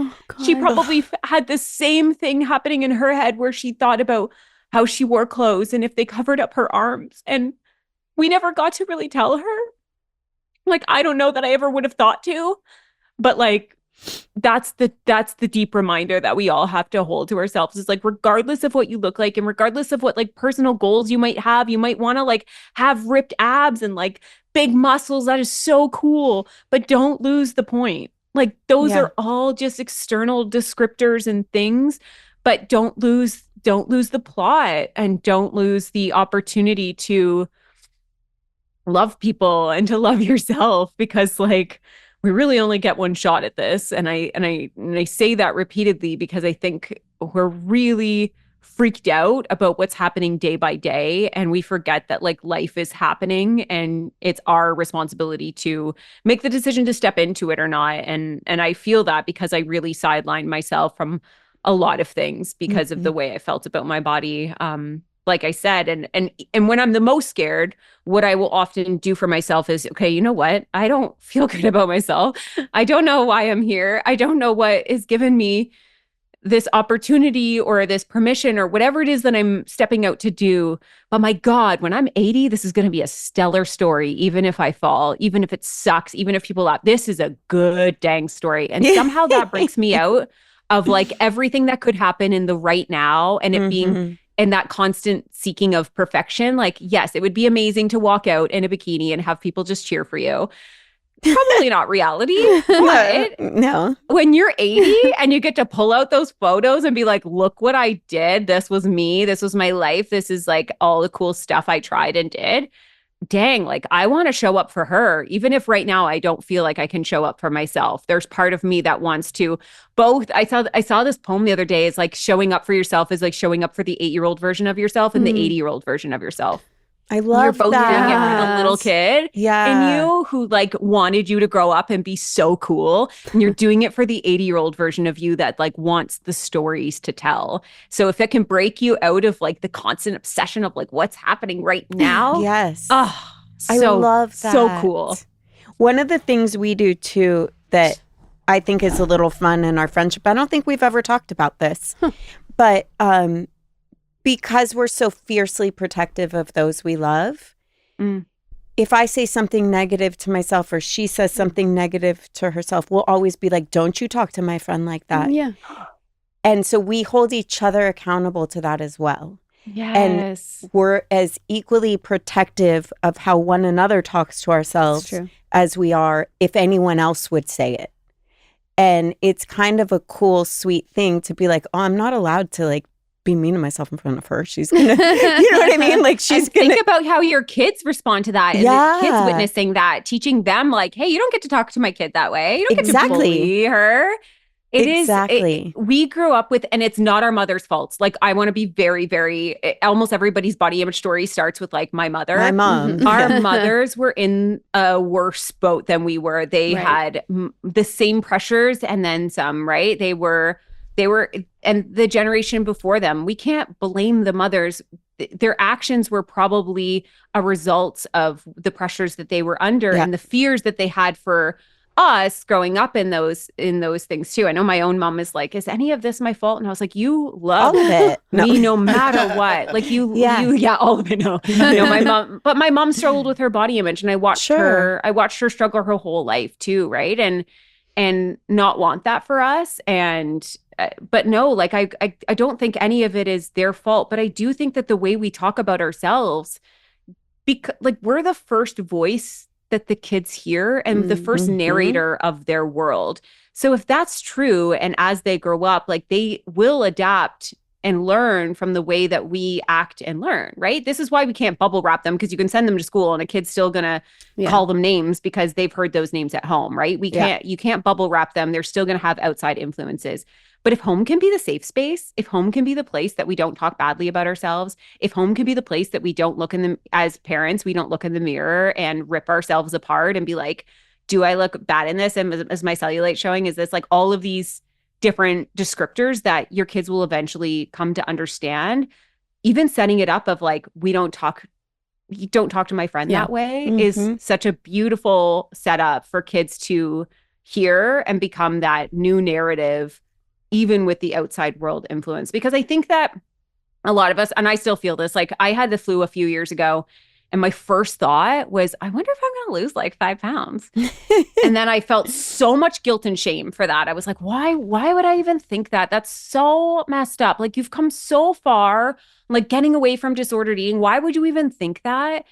S5: She probably had the same thing happening in her head where she thought about how she wore clothes and if they covered up her arms. And we never got to really tell her. Like, I don't know that I ever would have thought to, but like, that's the deep reminder that we all have to hold to ourselves, is like, regardless of what you look like and regardless of what like personal goals you might have, you might want to like have ripped abs and like big muscles. That is so cool, but don't lose the point. Like, those are all just external descriptors and things, but don't lose the plot, and don't lose the opportunity to love people and to love yourself, because like, we really only get one shot at this. And I say that repeatedly because I think we're really freaked out about what's happening day by day. And we forget that like life is happening and it's our responsibility to make the decision to step into it or not. And I feel that because I really sidelined myself from a lot of things because of the way I felt about my body. Like I said, and when I'm the most scared, what I will often do for myself is, okay, you know what? I don't feel good about myself. I don't know why I'm here. I don't know what is given me this opportunity or this permission or whatever it is that I'm stepping out to do. But my God, when I'm 80, this is going to be a stellar story, even if I fall, even if it sucks, even if people laugh. This is a good dang story. And somehow that breaks me out of like everything that could happen in the right now, and it being and that constant seeking of perfection. Like, yes, it would be amazing to walk out in a bikini and have people just cheer for you. Probably not reality, but
S7: no.
S5: When you're 80 and you get to pull out those photos and be like, look what I did. This was me. This was my life. This is like all the cool stuff I tried and did. Dang, like I want to show up for her, even if right now I don't feel like I can show up for myself. There's part of me that wants to both. I saw this poem the other day. It's like showing up for yourself is like showing up for the 8-year-old version of yourself and the 80-year-old version of yourself.
S7: I love
S5: You're both
S7: that.
S5: doing it for the little kid
S7: Yeah.
S5: in you who like wanted you to grow up and be so cool. And you're doing it for the 80-year-old version of you that like wants the stories to tell. So if it can break you out of like the constant obsession of like what's happening right now.
S7: Yes.
S5: Oh,
S7: I love that.
S5: So cool.
S7: One of the things we do too that I think is a little fun in our friendship, I don't think we've ever talked about this, but because we're so fiercely protective of those we love, if I say something negative to myself or she says something negative to herself, we'll always be like, don't you talk to my friend like that.
S1: Yeah.
S7: And so we hold each other accountable to that as well.
S5: Yes.
S7: And we're as equally protective of how one another talks to ourselves as we are if anyone else would say it. And it's kind of a cool, sweet thing to be like, oh, I'm not allowed to like be mean to myself in front of her. She's gonna, you know what I mean? Like she's gonna
S5: think about how your kids respond to that, and the kids witnessing that, teaching them like, hey, you don't get to talk to my kid that way. You don't get to bully her. We grew up with, and it's not our mother's faults. Like I want to be very, very, almost everybody's body image story starts with like my mother.
S7: My mom.
S5: Our mothers were in a worse boat than we were. They had the same pressures and then some, right? They were, and the generation before them, we can't blame the mothers. Their actions were probably a result of the pressures that they were under and the fears that they had for us growing up in those things too. I know my own mom is like, is any of this my fault? And I was like, you love
S7: all of it.
S5: Me no matter what. Like you, all of it. No, my mom struggled with her body image, and I watched her struggle her whole life too. Right. And not want that for us. And, but no, like, I don't think any of it is their fault, but I do think that the way we talk about ourselves, because like we're the first voice that the kids hear and the first narrator of their world. So if that's true, and as they grow up, like they will adapt and learn from the way that we act and learn, right? This is why we can't bubble wrap them, because you can send them to school and a kid's still gonna call them names because they've heard those names at home, right? You can't bubble wrap them. They're still gonna have outside influences. But if home can be the safe space, if home can be the place that we don't talk badly about ourselves, if home can be the place that we don't look in the, as parents, we don't look in the mirror and rip ourselves apart and be like, do I look bad in this? And is my cellulite showing? Is this like all of these different descriptors that your kids will eventually come to understand? Even setting it up of like, you don't talk to my friend that way is such a beautiful setup for kids to hear and become that new narrative, even with the outside world influence. Because I think that a lot of us, and I still feel this, like I had the flu a few years ago, and my first thought was, I wonder if I'm going to lose like 5 pounds. And then I felt so much guilt and shame for that. I was like, why would I even think that? That's so messed up. Like, you've come so far, like getting away from disordered eating. Why would you even think that?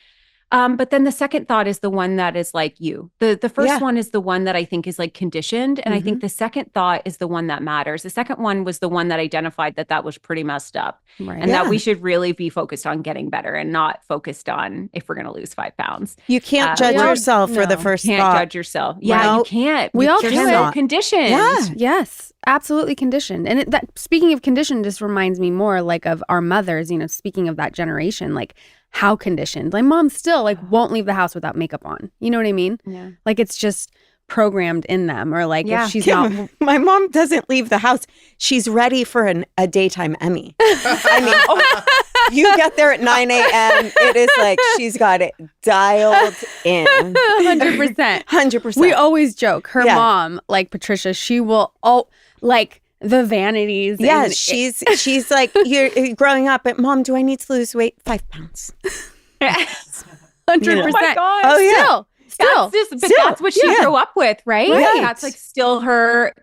S5: But then the second thought is the one that is like you. The first one is the one that I think is like conditioned. And I think the second thought is the one that matters. The second one was the one that identified that was pretty messed up. Right. And that we should really be focused on getting better and not focused on if we're going to lose 5 pounds.
S7: You can't judge yourself for the first
S5: can't
S7: thought.
S5: judge yourself. Yeah, you can't.
S1: We all do it.
S5: Conditioned.
S1: Yeah. Yes. Absolutely conditioned. And speaking of conditioned, just reminds me more like of our mothers, speaking of that generation, like how conditioned. My mom still like won't leave the house without makeup on. You know what I mean? Yeah. Like it's just programmed in them, or like if she's not.
S7: My mom doesn't leave the house. She's ready for a daytime Emmy. I mean, you get there at 9 a.m. It is like she's got it dialed in.
S1: 100%.
S7: 100%.
S1: We always joke. Her mom, like Patricia, she will like the vanities.
S7: Yeah, she's like, you're growing up, but Mom, do I need to lose weight? 5 pounds.
S1: 100%.
S5: Oh my God.
S7: Oh yeah.
S5: That's what she grew up with, right? That's like still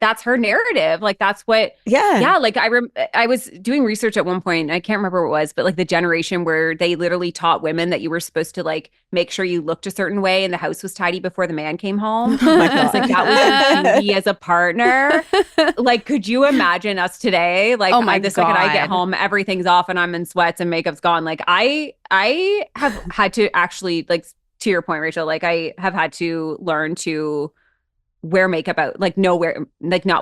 S5: that's her narrative. Like that's what, like I was doing research at one point, and I can't remember what it was, but like the generation where they literally taught women that you were supposed to like make sure you looked a certain way and the house was tidy before the man came home. Oh my God. Like that was duty as a partner. Like, could you imagine us today? Like the second I get home, everything's off and I'm in sweats and makeup's gone. Like I have had to actually, like, to your point, Rachel, like I have had to learn to wear makeup out, like not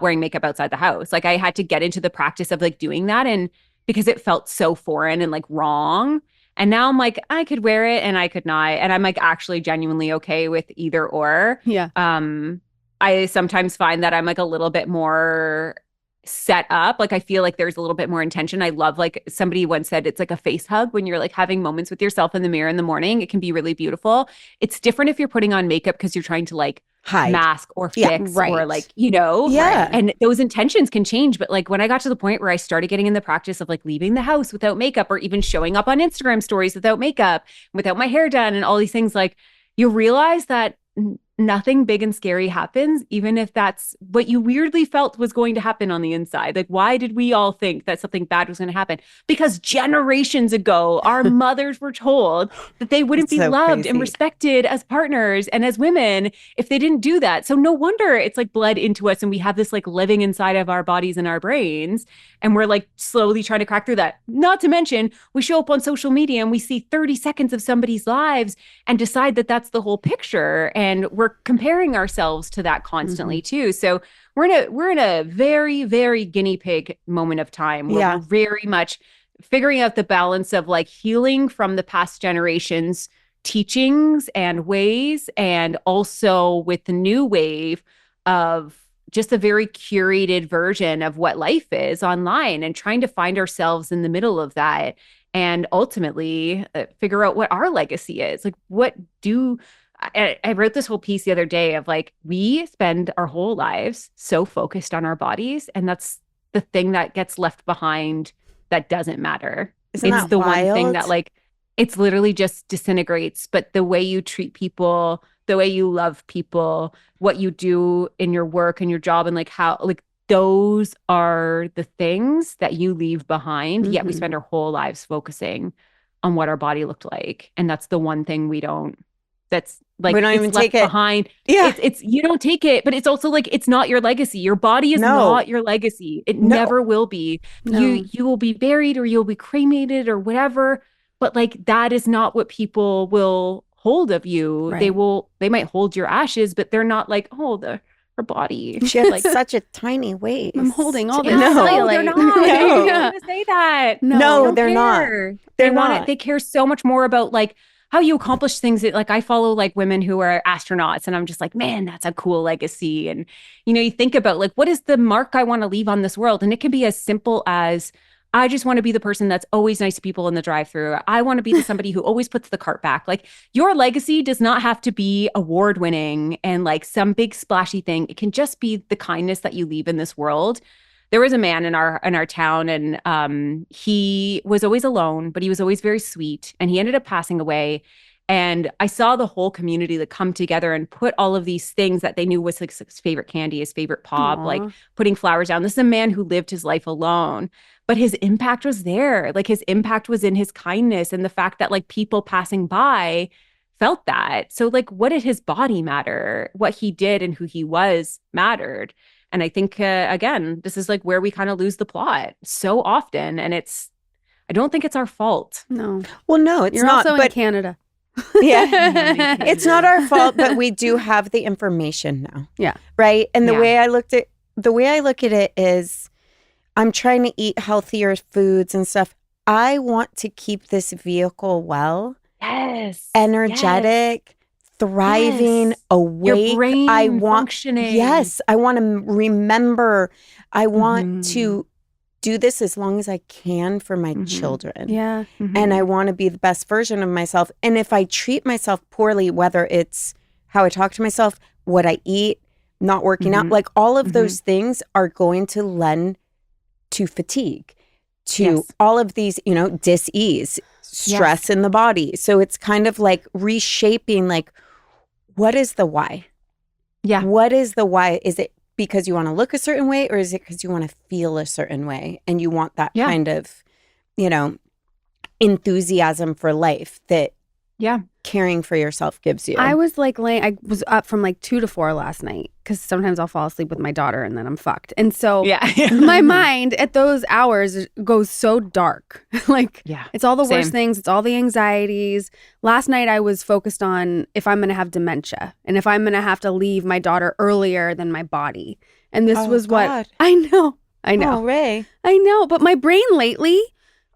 S5: wearing makeup outside the house. Like I had to get into the practice of like doing that, and because it felt so foreign and like wrong. And now I'm like, I could wear it and I could not. And I'm like actually genuinely okay with either or.
S1: Yeah.
S5: I sometimes find that I'm like a little bit more set up. Like I feel like there's a little bit more intention. I love, like somebody once said, it's like a face hug when you're like having moments with yourself in the mirror in the morning. It can be really beautiful. It's different if you're putting on makeup because you're trying to like hide, mask or fix or like, and those intentions can change. But like when I got to the point where I started getting in the practice of like leaving the house without makeup, or even showing up on Instagram stories without makeup, without my hair done and all these things, like you realize that nothing big and scary happens, even if that's what you weirdly felt was going to happen on the inside. Like, why did we all think that something bad was going to happen? Because generations ago, our mothers were told that they wouldn't be loved and respected as partners and as women if they didn't do that. So no wonder it's like bled into us, and we have this like living inside of our bodies and our brains, and we're like slowly trying to crack through that. Not to mention, we show up on social media and we see 30 seconds of somebody's lives and decide that that's the whole picture, and we're comparing ourselves to that constantly too. So we're in a very, very guinea pig moment of time where we're very much figuring out the balance of like healing from the past generations' teachings and ways, and also with the new wave of just a very curated version of what life is online, and trying to find ourselves in the middle of that, and ultimately figure out what our legacy is. Like, I wrote this whole piece the other day of like, we spend our whole lives so focused on our bodies, and that's the thing that gets left behind that doesn't matter. It's the wild one thing that like, it's literally just disintegrates. But the way you treat people, the way you love people, what you do in your work and your job, and like how, like those are the things that you leave behind. Yet we spend our whole lives focusing on what our body looked like. And that's the one thing we don't that's like
S7: We don't
S5: it's
S7: even
S5: left
S7: take it.
S5: behind.
S7: Yeah.
S5: It's you don't take it, but it's also like it's not your legacy. Your body is
S7: No.
S5: not your legacy. It
S7: No.
S5: never will be.
S1: No.
S5: You will be buried or you'll be cremated or whatever, but like that is not what people will hold of you.
S1: Right.
S5: They might hold your ashes, but they're not like, oh, her body.
S7: She had
S5: like
S7: such a tiny waist.
S1: I'm holding all this.
S7: No.
S5: No, they're not.
S7: No.
S5: They're not gonna say that.
S7: No,
S5: They don't
S7: they're not.
S5: care.
S7: They're
S5: They want
S7: not.
S5: it. They care so much more about like how you accomplish things. That like I follow like women who are astronauts, and I'm just like, man, that's a cool legacy. And you think about like what is the mark I want to leave on this world, and it can be as simple as I just want to be the person that's always nice to people in the drive-thru. I want to be somebody who always puts the cart back. Like your legacy does not have to be award-winning and like some big splashy thing. It can just be the kindness that you leave in this world. There was a man in our town, and he was always alone, but he was always very sweet. And he ended up passing away. And I saw the whole community like come together and put all of these things that they knew was like his favorite candy, his favorite pop,
S1: Aww.
S5: like putting flowers down. This is a man who lived his life alone, but his impact was there. Like his impact was in his kindness and the fact that like people passing by felt that. So like, what did his body matter? What he did and who he was mattered. And I think, again, this is like where we kind of lose the plot so often. And I don't think it's our fault.
S1: No.
S7: Well, no, it's
S1: You're
S7: not.
S1: also
S7: but
S1: in Canada.
S7: yeah, it's not our fault, but we do have the information now.
S1: Yeah.
S7: Right. And the
S5: Yeah.
S7: way I look at it is I'm trying to eat healthier foods and stuff. I want to keep this vehicle well,
S5: Yes.
S7: energetic, thriving,
S5: Yes.
S7: awake.
S5: Your brain
S7: I want
S5: functioning.
S7: Yes, I want to remember. I want
S5: Mhm.
S7: to do this as long as I can for my
S5: Mhm.
S7: children.
S1: Yeah.
S5: Mhm.
S7: And I want to be the best version of myself. And if I treat myself poorly, whether it's how I talk to myself, what I eat, not working out,
S5: Mhm.
S7: like all of
S5: Mhm.
S7: those things are going to lend to fatigue, to
S5: Yes.
S7: all of these, dis-ease, stress in the body. So it's kind of like reshaping, like, what is the why?
S5: Yeah.
S7: What is the why? Is it because you want to look a certain way, or is it because you want to feel a certain way and you want that
S5: Yeah.
S7: kind of, enthusiasm for life that
S5: Yeah.
S7: caring for yourself gives you?
S1: I was like I was up from like 2 to 4 last night because sometimes I'll fall asleep with my daughter and then I'm fucked. And so
S5: Yeah.
S1: my mind at those hours goes so dark. Like
S5: Yeah.
S1: it's all the worst
S5: Same.
S1: things. It's all the anxieties. Last night I was focused on if I'm going to have dementia and if I'm going to have to leave my daughter earlier than my body. And this
S7: Oh,
S1: was what
S7: God.
S1: I know.
S7: Oh, Ray.
S1: I know. But my brain lately,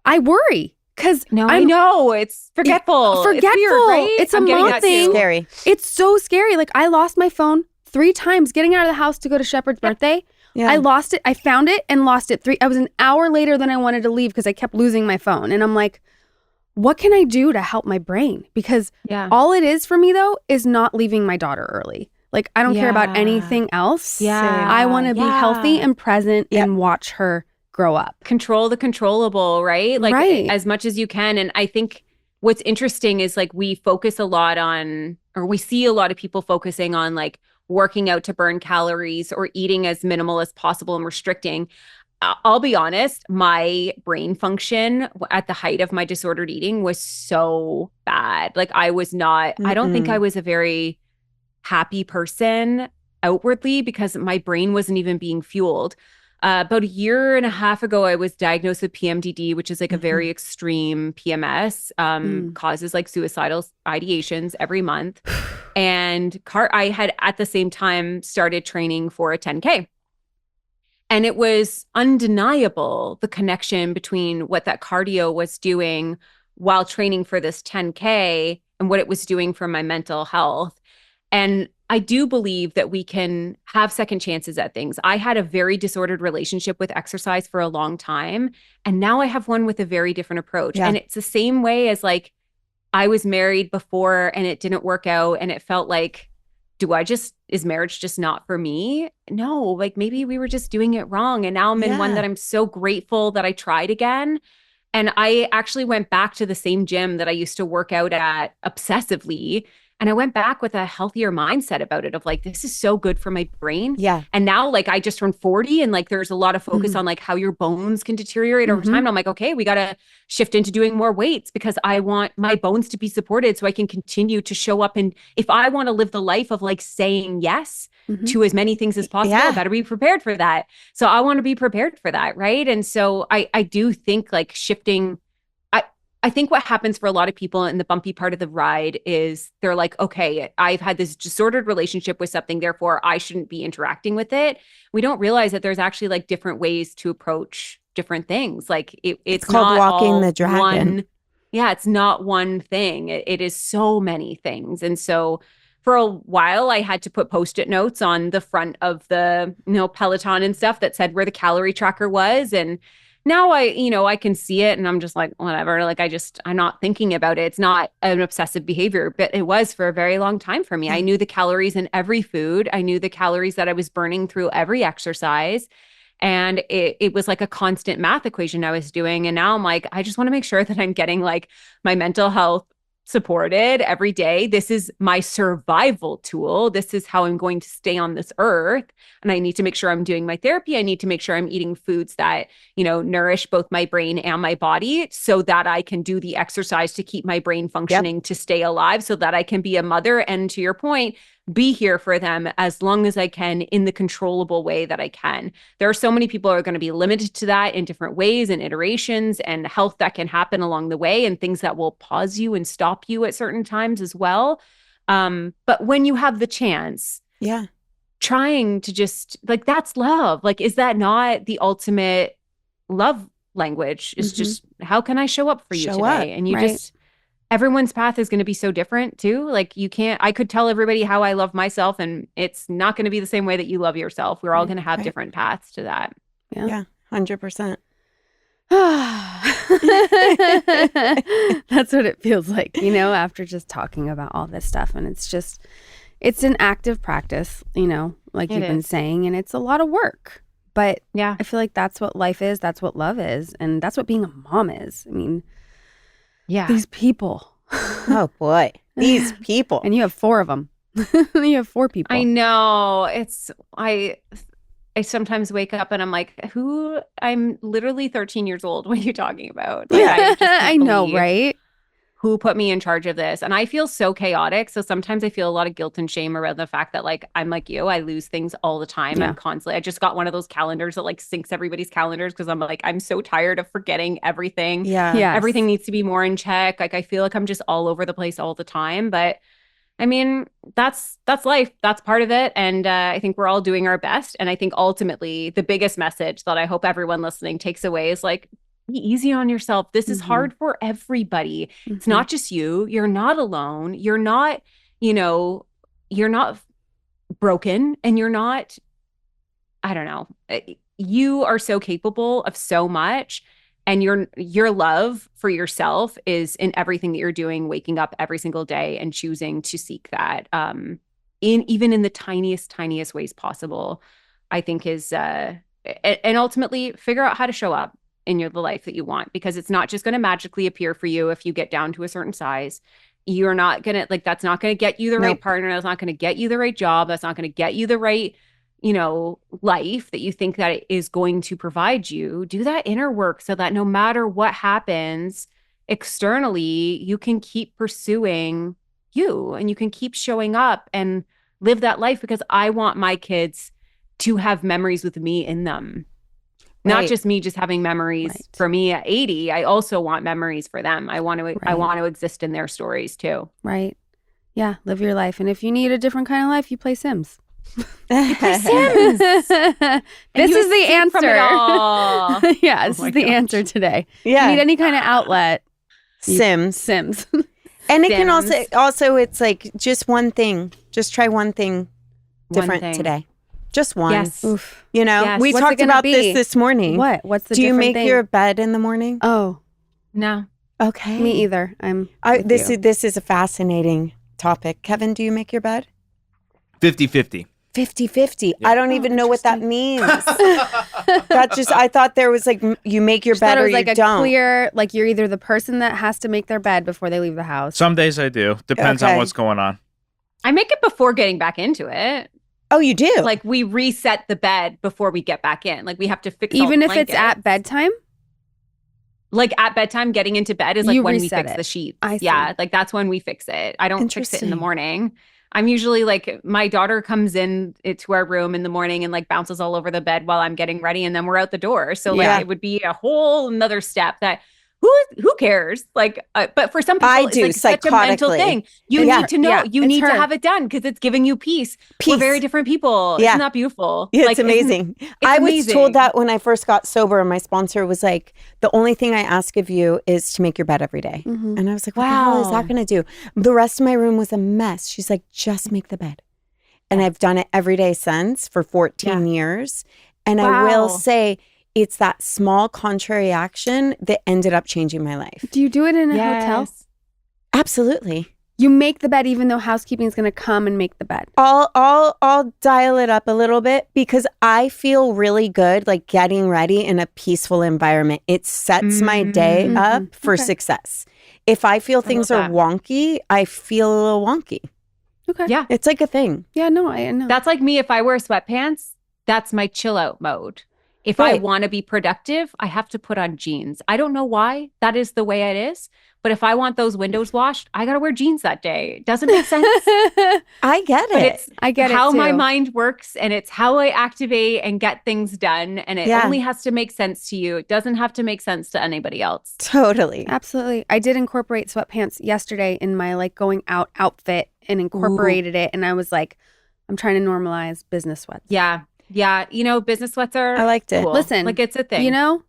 S1: I worry because
S5: No, I know. It's forgetful.
S1: Forgetful.
S5: It's weird, right?
S1: It's a
S5: I'm getting
S1: mom
S5: that
S1: thing.
S5: too.
S7: Scary.
S1: It's so scary. Like I lost my phone 3 times getting out of the house to go to Shepard's birthday.
S7: Yeah.
S1: I lost it. I found it and lost it 3. I was an hour later than I wanted to leave because I kept losing my phone. And I'm like, what can I do to help my brain? Because
S5: Yeah.
S1: all it is for me though is not leaving my daughter early. Like I don't care about
S5: Yeah.
S1: anything else.
S5: Yeah.
S1: I want to be healthy and present
S7: Yep.
S1: and watch her grow up.
S5: Control the controllable, right? Like
S1: Right.
S5: as much as you can. And I think what's interesting is like we focus a lot on, or we see a lot of people focusing on like working out to burn calories or eating as minimal as possible and restricting. I'll be honest, my brain function at the height of my disordered eating was so bad. Like I was not, I don't think I was a very happy person outwardly because my brain wasn't even being fueled. About a year and a half ago, I was diagnosed with PMDD, which is like a very extreme PMS, causes like suicidal ideations every month. And I had at the same time started training for a 10K. And it was undeniable, the connection between what that cardio was doing while training for this 10K and what it was doing for my mental health. And I do believe that we can have second chances at things. I had a very disordered relationship with exercise for a long time. And now I have one with a very different approach.
S7: Yeah.
S5: And it's the same way as like I was married before and it didn't work out. And it felt like, is marriage just not for me? No, like maybe we were just doing it wrong. And now I'm in one
S7: Yeah.
S5: that I'm so grateful that I tried again. And I actually went back to the same gym that I used to work out at obsessively. And I went back with a healthier mindset about it of like, this is so good for my brain.
S7: Yeah.
S5: And now like I just turned 40 and like there's a lot of focus on like how your bones can deteriorate over time. And I'm like, okay, we got to shift into doing more weights because I want my bones to be supported so I can continue to show up. And if I want to live the life of like saying yes to as many things as possible, I better be prepared for that. So I want to be prepared for that. Right. And so I do think like shifting, I think what happens for a lot of people in the bumpy part of the ride is they're like, okay, I've had this disordered relationship with something, therefore I shouldn't be interacting with it. We don't realize that there's actually like different ways to approach different things. Like it's
S7: called
S5: not
S7: walking
S5: all
S7: the dragon.
S5: it's not one thing. It is so many things. And so for a while, I had to put Post-it notes on the front of the, Peloton and stuff that said where the calorie tracker was. And now I can see it and I'm just like, whatever. Like I'm not thinking about it. It's not an obsessive behavior, but it was for a very long time for me. I knew the calories in every food. I knew the calories that I was burning through every exercise. And it was like a constant math equation I was doing. And now I'm like, I just want to make sure that I'm getting like my mental health supported every day. This is my survival tool. This is how I'm going to stay on this earth. And I need to make sure I'm doing my therapy. I need to make sure I'm eating foods that, nourish both my brain and my body so that I can do the exercise to keep my brain functioning, to stay alive, so that I can be a mother. And to your point, be here for them as long as I can in the controllable way that I can. There are so many people who are going to be limited to that in different ways and iterations, and health that can happen along the way, and things that will pause you and stop you at certain times as well. But when you have the chance, trying to just like, that's love. Like, is that not the ultimate love language? Is just, how can I show up for you today? And you just, everyone's path is going to be so different too. Like I could tell everybody how I love myself and it's not going to be the same way that you love yourself. We're all going to have different paths to that.
S7: Yeah. 100%.
S1: That's what it feels like, after just talking about all this stuff. And it's an active practice, like you've been saying, and it's a lot of work. But I feel like that's what life is. That's what love is. And that's what being a mom is. I mean, these people.
S7: Oh, boy. These people.
S1: And you have 4 of them. You have 4 people.
S5: I know. I sometimes wake up and I'm like, I'm literally 13 years old. What are you talking about? Like,
S1: I know, right?
S5: Who put me in charge of this? And I feel so chaotic. So sometimes I feel a lot of guilt and shame around the fact that like, I'm like you, I lose things all the time. I'm constantly, I just got one of those calendars that like syncs everybody's calendars because I'm like, I'm so tired of forgetting everything. Everything needs to be more in check. Like I feel like I'm just all over the place all the time. But I mean, that's life. That's part of it. And I think we're all doing our best. And I think ultimately the biggest message that I hope everyone listening takes away is like, be easy on yourself. This is hard for everybody. It's not just you. You're not alone. You're not, you're not broken, and you're not, I don't know. You are so capable of so much, and your love for yourself is in everything that you're doing, waking up every single day and choosing to seek that even in the tiniest ways possible, I think is and ultimately figure out how to show up in the life that you want, because it's not just going to magically appear for you if you get down to a certain size. You're not going to that's not going to get you the right partner. That's not going to get you the right job. That's not going to get you the right, life that you think that it is going to provide you. Do that inner work so that no matter what happens externally, you can keep pursuing you and you can keep showing up and live that life, because I want my kids to have memories with me in them. Not just me just having memories for me at 80. I also want memories for them. I want to exist in their stories too.
S1: Right. Yeah. Live your life. And if you need a different kind of life, you play Sims.
S5: You play Sims.
S1: This is the answer. Yeah. This is the answer today. Yeah. You need any kind of outlet.
S7: Sims.
S1: And
S7: it can also it's like just one thing. Just try one thing different today. Just one.
S5: Yes.
S1: Oof.
S7: We talked about this morning.
S1: What's the
S7: Do you make
S1: thing?
S7: your bed in the morning?
S1: Oh,
S5: no.
S7: Okay.
S1: Me either.
S7: This is a fascinating topic. Kevin, do you make your bed?
S3: 50-50.
S7: 50-50. Yeah. I don't even know what that means. I thought there was like, you make your bed or you don't.
S1: Clear, like you're either the person that has to make their bed before they leave the house.
S3: Some days I do. Depends on what's going on.
S5: I make it before getting back into it.
S7: Oh, you do?
S5: Like we reset the bed before we get back in. Like we have to fix
S1: Even
S5: all
S1: if it's at bedtime?
S5: Like at bedtime, getting into bed is like
S1: You
S5: when we
S1: reset
S5: fix
S1: it.
S5: the sheets.
S1: I see.
S5: Yeah, like that's when we fix it. I don't fix it in the
S7: Interesting.
S5: morning. I'm usually like, my daughter comes in to our room in the morning and like bounces all over the bed while I'm getting ready, and then we're out the door. So like
S7: Yeah.
S5: it would be a whole another step that who cares? Like, but for some people,
S7: I
S5: it's
S7: do,
S5: like such a mental
S7: psychotically.
S5: thing. You
S7: Yeah.
S5: need to know.
S1: Yeah,
S5: You
S1: it's
S5: need to
S1: her.
S5: have it done because it's giving you peace. We're
S7: Peace.
S5: very different people.
S7: Yeah.
S5: Isn't that beautiful?
S7: Yeah,
S5: Like,
S7: it's amazing. I was told that when I first got sober, and my sponsor was like, the only thing I ask of you is to make your bed every day.
S1: Mhm.
S7: And I was like, what the hell is
S5: Wow.
S7: that going to do? The rest of my room was a mess. She's like, just make the bed. And I've done it every day since for 14 years. And I will
S5: Wow.
S7: say, it's that small contrary action that ended up changing my life.
S1: Do you do it in a hotel?
S5: Yes.
S7: Absolutely.
S1: You make the bed even though housekeeping is going to come and make the bed.
S7: I'll dial it up a little bit because I feel really good like getting ready in a peaceful environment. It sets my day
S1: Mhm.
S7: up for
S1: Okay.
S7: success. If I feel things are
S5: that.
S7: wonky, I feel a little wonky.
S1: Okay.
S5: Yeah.
S7: It's like a thing.
S1: Yeah, no, I know.
S5: That's like me. If I wear sweatpants, that's my chill out mode. If I
S7: Right.
S5: want to be productive, I have to put on jeans. I don't know why that is the way it is. But if I want those windows washed, I got to wear jeans that day. It doesn't make sense.
S7: I get
S5: But
S7: it.
S5: it's
S1: I get it
S5: how my
S1: too.
S5: mind works, and it's how I activate and get things done. And it
S7: Yeah.
S5: only has to make sense to you. It doesn't have to make sense to anybody else.
S7: Totally.
S1: Absolutely. I did incorporate sweatpants yesterday in my like going out outfit and incorporated it. And I was like, I'm trying to normalize business sweats.
S5: Yeah. Yeah. You know, business sweats are
S7: I liked it.
S5: cool.
S1: Listen,
S5: like it's a thing.
S1: You know,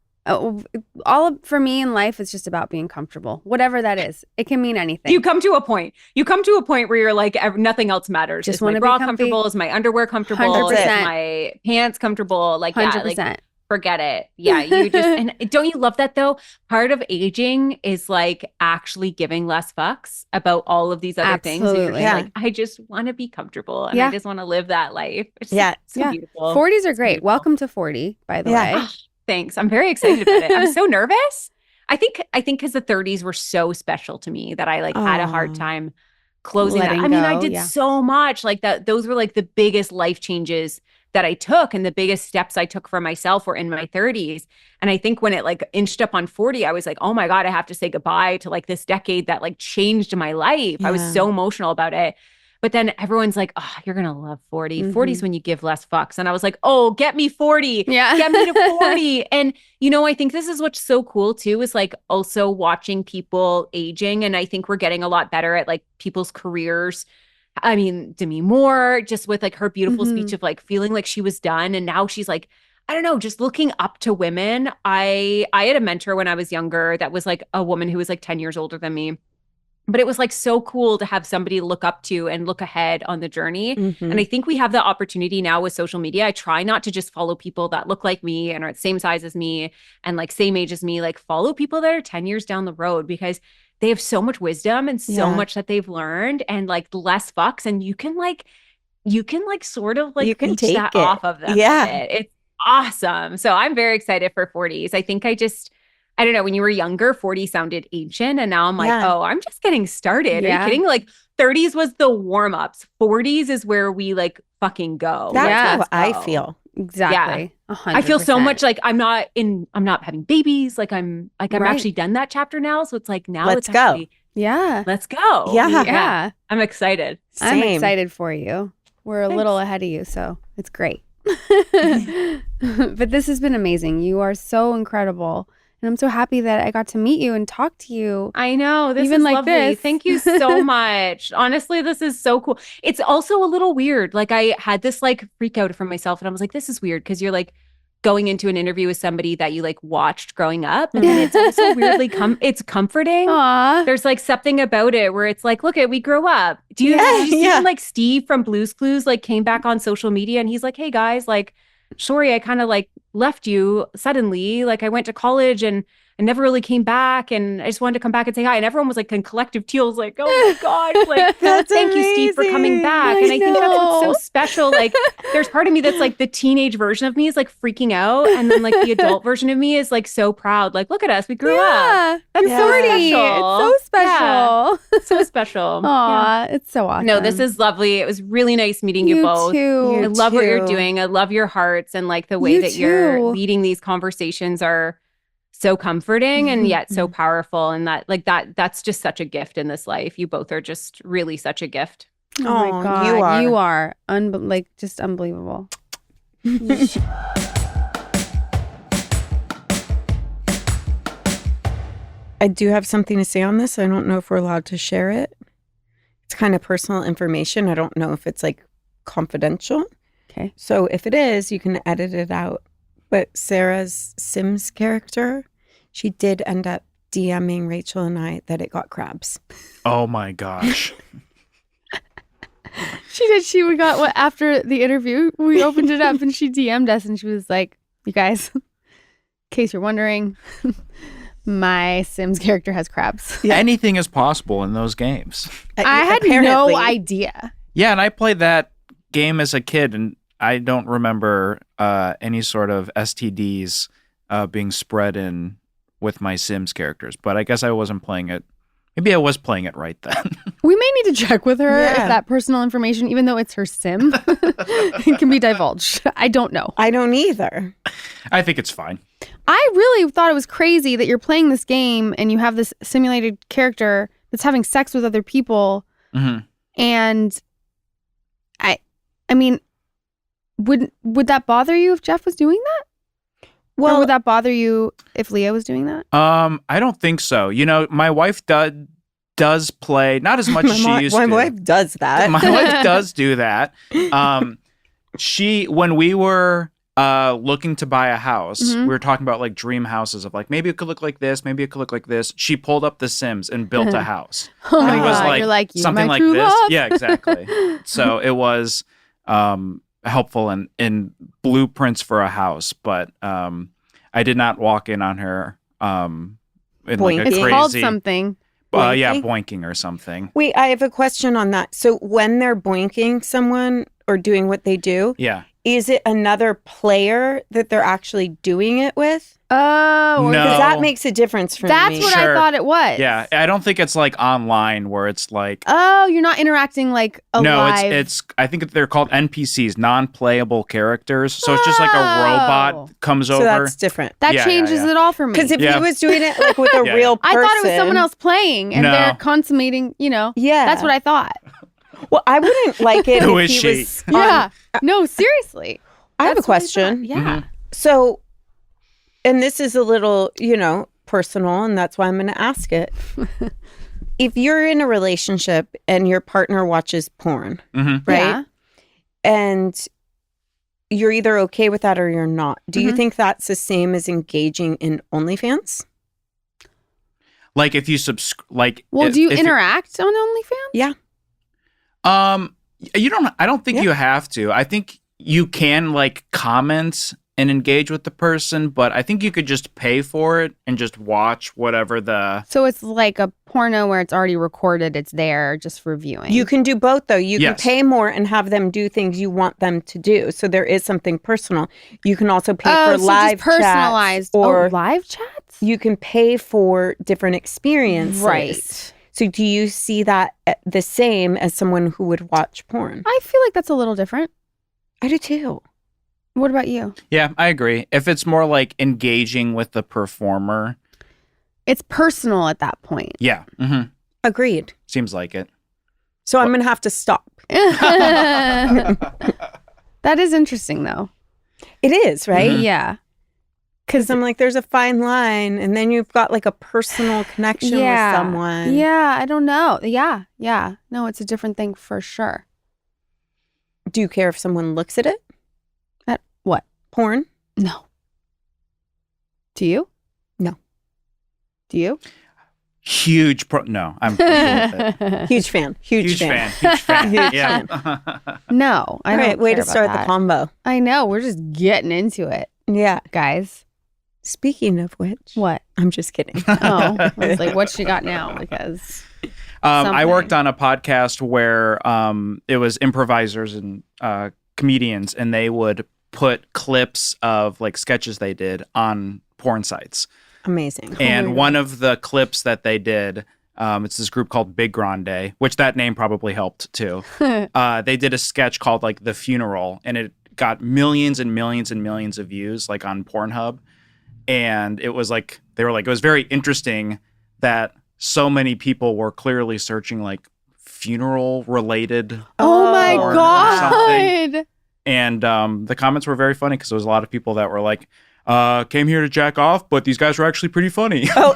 S1: for me in life, it's just about being comfortable, whatever that is. It can mean anything.
S5: You come to a point. You come to a point where you're like, nothing else matters.
S1: Just
S5: Is my
S1: wanna be
S5: bra
S1: comfy.
S5: comfortable? Is my underwear comfortable?
S1: 100%.
S5: Is my pants comfortable? Like,
S1: 100%.
S5: yeah, like forget it. Yeah, you just and don't you love that though? Part of aging is like actually giving less fucks about all of these other things. And you're
S1: Absolutely.
S5: just
S7: Yeah.
S5: like, I just want to be comfortable and
S1: Yeah.
S5: I just want to live that life. It's
S7: Yeah.
S5: so
S1: Yeah.
S5: beautiful.
S1: 40s are great.
S5: beautiful.
S1: Welcome to 40, by the
S7: Yeah.
S1: way.
S5: Ah, thanks. I'm very excited about it. I'm so nervous. I think because the 30s were so special to me that I like had a hard
S7: Aw.
S5: time closing that.
S1: Letting
S5: I mean, I
S1: go,
S5: did
S1: yeah.
S5: so much like that. Those were like the biggest life changes that I took, and the biggest steps I took for myself were in my 30s. And I think when it like inched up on 40, I was like, oh my God, I have to say goodbye to like this decade that like changed my life. I was
S7: Yeah.
S5: so emotional about it. But then everyone's like, oh, you're going to love 40.
S1: Mhm.
S5: 40 is when you give less fucks. And I was like, oh, get me 40.
S1: Yeah.
S5: Get me to 40. And, you know, I think this is what's so cool too, is like also watching people aging. And I think we're getting a lot better at like people's careers. I mean, Demi Moore, just with like her beautiful
S1: Mhm.
S5: speech of like feeling like she was done. And now she's like, I don't know, just looking up to women. I had a mentor when I was younger that was like a woman who was like 10 years older than me. But it was like so cool to have somebody to look up to and look ahead on the journey.
S7: Mhm.
S5: And I think we have the opportunity now with social media. I try not to just follow people that look like me and are the same size as me and like same age as me. Like follow people that are 10 years down the road because they have so much wisdom and so
S7: Yeah.
S5: much that they've learned and like less fucks. And you can like sort of like
S7: You can
S5: leech
S7: take
S5: that
S7: it.
S5: off of them. a
S7: Yeah.
S5: bit. It's awesome. So I'm very excited for 40s. I think I don't know, when you were younger, 40 sounded ancient. And now I'm like,
S7: Yeah.
S5: oh, I'm just getting started. Are
S1: Yeah.
S5: you kidding? Like 30s was the warm-ups. 40s is where we like fucking go.
S7: That's
S1: Yeah.
S7: how I
S5: go.
S7: feel.
S1: Exactly.
S5: I feel so
S1: 100%.
S5: much like I'm not having babies. I'm
S1: Right.
S5: actually done that chapter now. So it's like now
S7: Let's
S5: it's
S7: go.
S5: actually,
S1: Yeah.
S5: let's go.
S7: Yeah.
S1: Yeah.
S5: I'm excited.
S1: I'm
S7: Same.
S1: excited for you. We're a
S5: Thanks.
S1: little ahead of you, so it's great. But this has been amazing. You are so incredible. And I'm so happy that I got to meet you and talk to you.
S5: I know. This
S1: Even
S5: is
S1: like
S5: lovely.
S1: this.
S5: Thank you so much. Honestly, this is so cool. It's also a little weird. Like I had this like freak out from myself and I was like, this is weird because you're like going into an interview with somebody that you like watched growing up. And then it's also weirdly it's comforting.
S1: Aw.
S5: There's like something about it where it's like, look, we grew up. Did you see
S7: Yeah.
S5: when, like Steve from Blue's Clues like came back on social media and he's like, hey guys, like, sorry, I kind of like left you suddenly. Like I went to college and I never really came back and I just wanted to come back and say hi. And everyone was like in collective tears, like, oh my God, like
S7: That's
S5: thank you, Steve, for coming
S7: amazing.
S5: back.
S1: I
S5: And I think that's what's so
S1: know.
S5: special. Like there's part of me that's like the teenage version of me is like freaking out. And then like the adult version of me is like so proud. Like, look at us. We grew up. That's so
S1: pretty.
S5: special.
S1: It's so special.
S5: Yeah. So special.
S1: Aw, it's so awesome.
S5: No, this is lovely. It was really nice meeting you both.
S1: Too.
S5: I love what you're doing. I love your hearts and like the way that you're leading these conversations are so comforting and yet so powerful. And that's just such a gift in this life. You both are just really such a gift.
S1: Oh my God. You are just unbelievable.
S7: I do have something to say on this. I don't know if we're allowed to share it. It's kind of personal information. I don't know if it's like confidential.
S1: Okay.
S7: So if it is, you can edit it out. But Sarah's Sims character, she did end up DMing Rachel and I that it got crabs.
S3: Oh my gosh.
S1: She did. We got after the interview, we opened it up and she DM'd us and she was like, you guys, in case you're wondering, my Sims character has crabs.
S3: Yeah. Anything is possible in those games.
S1: I had no idea.
S3: Yeah, and I played that game as a kid and I don't remember any sort of STDs being spread in with my Sims characters, but I guess I wasn't playing it. Maybe I was playing it right then.
S1: We may need to check with her if that personal information, even though it's her sim, it can be divulged. I don't know.
S7: I don't either.
S3: I think it's fine.
S1: I really thought it was crazy that you're playing this game and you have this simulated character that's having sex with other people.
S3: Mm-hmm.
S1: And I mean, would that bother you if Jeff was doing that? Well, or would that bother you if Leah was doing that?
S3: I don't think so. You know, my wife does play, not as much as she used to.
S7: My wife does that.
S3: My wife does do that. When we were looking to buy a house, we were talking about like dream houses of like, maybe it could look like this, maybe it could look like this. She pulled up The Sims and built a house.
S1: Oh
S3: and it was
S1: God.
S3: like,
S1: You're like
S3: something like this.
S1: Love.
S3: Yeah, exactly. So it was helpful in blueprints for a house, but I did not walk in on her in like a crazy.
S1: It's called something.
S3: Boinking or something.
S7: Wait, I have a question on that. So when they're boinking someone or doing what they do, is it another player that they're actually doing it with?
S1: Oh,
S3: no.
S7: Because that makes a difference for me.
S1: That's what I thought it was.
S3: Yeah, I don't think it's like online where it's like.
S1: Oh, you're not interacting like a live.
S3: No, it's. I think they're called NPCs, non-playable characters. So it's just like a robot comes over.
S7: So that's different.
S1: That changes it all for me.
S7: Because if he was doing it like with a real person,
S1: I thought it was someone else playing and they're consummating. Yeah, that's what I thought.
S7: Well, I wouldn't like it
S3: Who
S7: if
S3: is
S7: he
S3: she?
S7: was.
S1: No, seriously.
S7: I have a question.
S1: Yeah.
S7: So, and this is a little, personal, and that's why I'm going to ask it. If you're in a relationship and your partner watches porn, right?
S1: Yeah.
S7: And you're either okay with that or you're not. Do you think that's the same as engaging in OnlyFans?
S3: Like if you
S1: Well, do you interact on OnlyFans?
S7: Yeah.
S3: You don't. I don't think you have to. I think you can like comment and engage with the person, but I think you could just pay for it and just watch whatever the.
S1: So it's like a porno where it's already recorded. It's there just for viewing.
S7: You can do both, though. You can pay more and have them do things you want them to do. So there is something personal. You can also pay for live
S1: personalized
S7: chats or
S1: live chats.
S7: You can pay for different experiences.
S1: Right.
S7: So do you see that the same as someone who would watch porn?
S1: I feel like that's a little different.
S7: I do too.
S1: What about you?
S3: Yeah, I agree. If it's more like engaging with the performer.
S1: It's personal at that point.
S3: Yeah. Mm-hmm.
S7: Agreed.
S3: Seems like it.
S7: So I'm going to have to stop.
S1: That is interesting, though.
S7: It is, right?
S3: Mm-hmm.
S1: Yeah.
S7: Because I'm like, there's a fine line. And then you've got like a personal connection with someone.
S1: Yeah, I don't know. Yeah. No, it's a different thing for sure.
S7: Do you care if someone looks at it?
S1: At what?
S7: Porn?
S1: No. Do you?
S7: No.
S1: Do you?
S3: No, I'm cool with it.
S7: Huge fan.
S3: Huge fan. Yeah.
S1: No, I don't.
S7: All right, way
S1: care
S7: to start
S1: about
S7: the
S1: that.
S7: combo.
S1: I know. We're just getting into it.
S7: Yeah.
S1: Guys.
S7: Speaking of which.
S1: What?
S7: I'm just kidding.
S1: Oh, I was like, what she got now? Because
S3: I worked on a podcast where it was improvisers and comedians, and they would put clips of like sketches they did on porn sites.
S7: Amazing.
S3: And one of the clips that they did, it's this group called Big Grande, which that name probably helped too. They did a sketch called like The Funeral, and it got millions and millions and millions of views like on Pornhub. And it was like, they were like, it was very interesting that so many people were clearly searching like funeral related.
S1: Oh my God.
S3: And the comments were very funny because there was a lot of people that were like, came here to jack off, but these guys were actually pretty funny.
S7: Oh,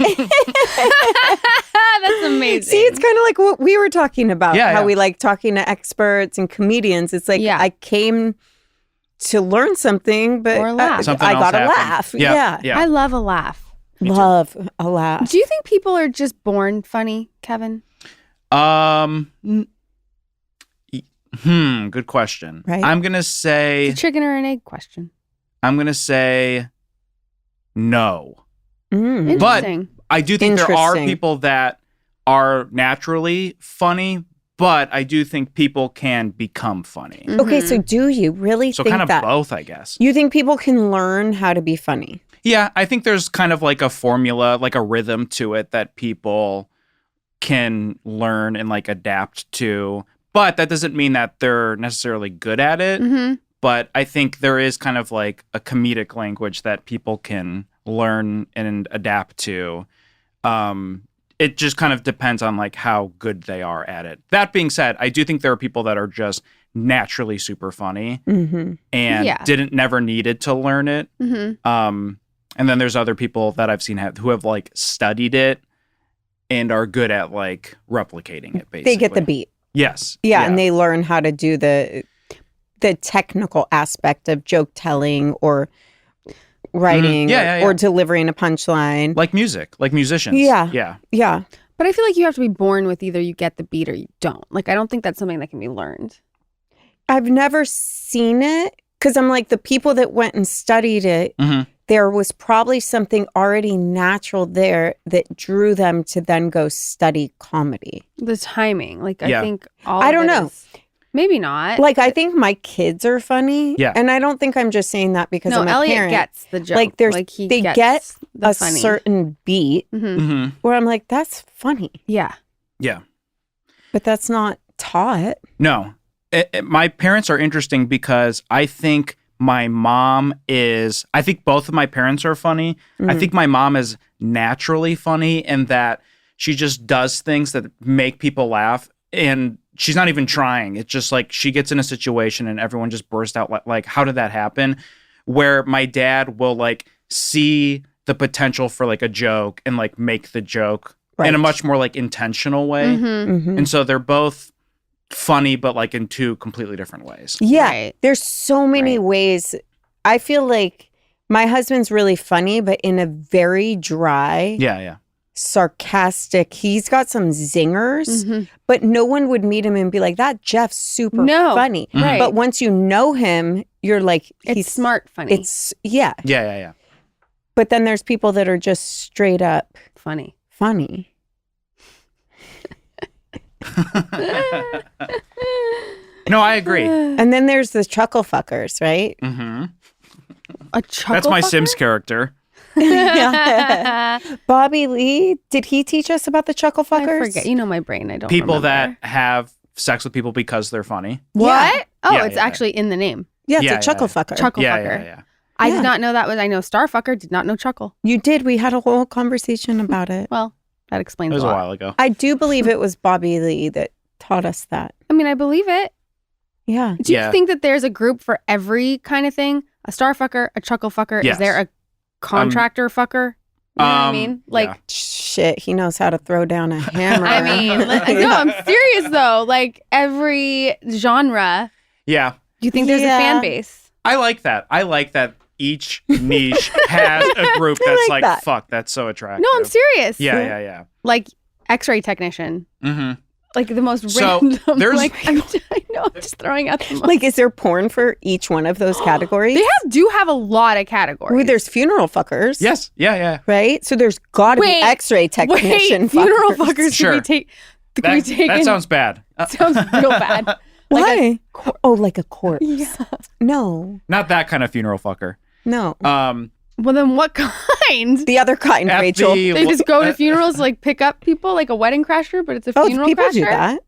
S1: that's amazing.
S7: See, it's kind of like what we were talking about, how
S3: Yeah.
S7: we like talking to experts and comedians. It's like, I came to learn something, but
S1: Or laugh.
S3: Something
S7: I
S3: else
S7: got to
S3: happened.
S7: laugh.
S3: Yeah.
S1: I love a laugh.
S7: Love a laugh.
S1: Do you think people are just born funny, Kevin?
S3: Good question.
S7: Right.
S3: I'm gonna say
S1: It's a chicken or an egg question.
S3: No.
S7: Mm.
S1: Interesting.
S3: I do think there are
S7: Interesting.
S3: people that are naturally funny, but I do think people can become funny.
S7: Okay, so do you really
S3: So
S7: think
S3: kind of
S7: that?
S3: both, I guess.
S7: You think people can learn how to be funny?
S3: Yeah, I think there's kind of like a formula, like a rhythm to it that people can learn and like adapt to. But that doesn't mean that they're necessarily good at it.
S1: Mm-hmm.
S3: But I think there is kind of like a comedic language that people can learn and adapt to. It just kind of depends on like how good they are at it. That being said, I do think there are people that are just naturally super funny
S7: Mm-hmm.
S3: and never needed to learn it.
S1: Mm-hmm.
S3: And then there's other people that I've seen who have like studied it and are good at like replicating it. Basically,
S7: They get the beat.
S3: Yes.
S7: Yeah, and they learn how to do the technical aspect of joke telling or writing or delivering a punchline.
S3: Like music, like musicians.
S7: Yeah.
S1: But I feel like you have to be born with either you get the beat or you don't. Like, I don't think that's something that can be learned.
S7: I've never seen it because I'm like, the people that went and studied it, there was probably something already natural there that drew them to then go study comedy.
S1: The timing. Like, I think
S7: I don't know.
S1: Maybe not.
S7: Like, I think my kids are funny.
S3: Yeah.
S7: And I don't think I'm just saying that because I'm a
S1: Elliot
S7: parent.
S1: gets the joke.
S7: Like, there's,
S1: he
S7: they
S1: gets
S7: get
S1: the
S7: a
S1: funny.
S7: certain beat where I'm like, that's funny.
S1: Yeah.
S3: Yeah.
S7: But that's not taught.
S3: No. My parents are interesting because I think my mom is, I think both of my parents are funny. I think my mom is naturally funny in that she just does things that make people laugh. And she's not even trying. It's just like she gets in a situation and everyone just bursts out like, how did that happen? Where my dad will like see the potential for like a joke and like make the joke in a much more like intentional way. And so they're both funny, but like in two completely different ways.
S7: Yeah.
S1: Right.
S7: There's so many ways. I feel like my husband's really funny, but in a very dry, sarcastic. He's got some zingers, but no one would meet him and be like, that Jeff's super funny.
S1: Right.
S7: But once you know him, you're like,
S1: It's smart funny.
S7: It's, yeah.
S3: Yeah.
S7: But then there's people that are just straight up
S1: funny.
S3: No, I agree.
S7: And then there's the chuckle fuckers, right?
S1: A chuckle
S3: That's my
S1: fucker?
S3: Sims character.
S7: Bobby Lee, did he teach us about the chuckle fuckers?
S1: I forget. You know my brain. I don't
S3: People
S1: remember.
S3: that have sex with people because they're funny.
S1: What? Oh,
S3: Yeah,
S1: it's
S3: yeah,
S1: actually in the name.
S7: Yeah, it's
S3: Yeah,
S7: a chuckle fucker.
S1: Chuckle fucker.
S3: Yeah.
S1: I
S7: Yeah.
S1: did not know that was. I know Starfucker. Did not know chuckle.
S7: You did. We had a whole conversation about it.
S1: Well, that explains
S3: It was
S1: a
S3: a
S1: lot.
S3: while ago.
S7: I do believe it was Bobby Lee that taught us that.
S1: I mean, I believe it.
S7: Yeah.
S1: Do you
S3: Yeah.
S1: think that there's a group for every kind of thing? A starfucker, a chuckle fucker.
S3: Yes.
S1: Is there a contractor fucker? You know what I mean? Like,
S3: yeah.
S7: Shit, he knows how to throw down a hammer.
S1: I mean, no, I'm serious though. Like every genre,
S3: Yeah.
S1: you think there's a fan base?
S3: I like that. I like that each niche has a group that's
S7: like
S3: like,
S7: that.
S3: fuck, that's so attractive.
S1: No, I'm serious.
S3: Yeah.
S1: Like X-ray technician.
S3: Mm-hmm.
S1: Like the most
S3: So,
S1: random.
S3: there's-
S1: Like, I know, I'm just throwing out the most.
S7: Like, is there porn for each one of those categories?
S1: They do have a lot of categories.
S7: Ooh, there's funeral fuckers.
S3: Yes. Yeah.
S7: Right? So there's got to be
S1: Wait,
S7: X-ray technician
S1: Wait, funeral
S7: fuckers.
S1: fuckers.
S3: Sure.
S1: Can we take? Can we take
S3: that sounds bad.
S1: Sounds real bad.
S7: Why? Like a corpse.
S1: Yeah.
S7: No.
S3: Not that kind of funeral fucker.
S7: No.
S1: Well, then what kind?
S7: The other kind,
S3: At
S7: Rachel.
S1: They just go to funerals, like pick up people, like a wedding crasher, but it's a funeral
S7: people
S1: crasher.
S7: do that.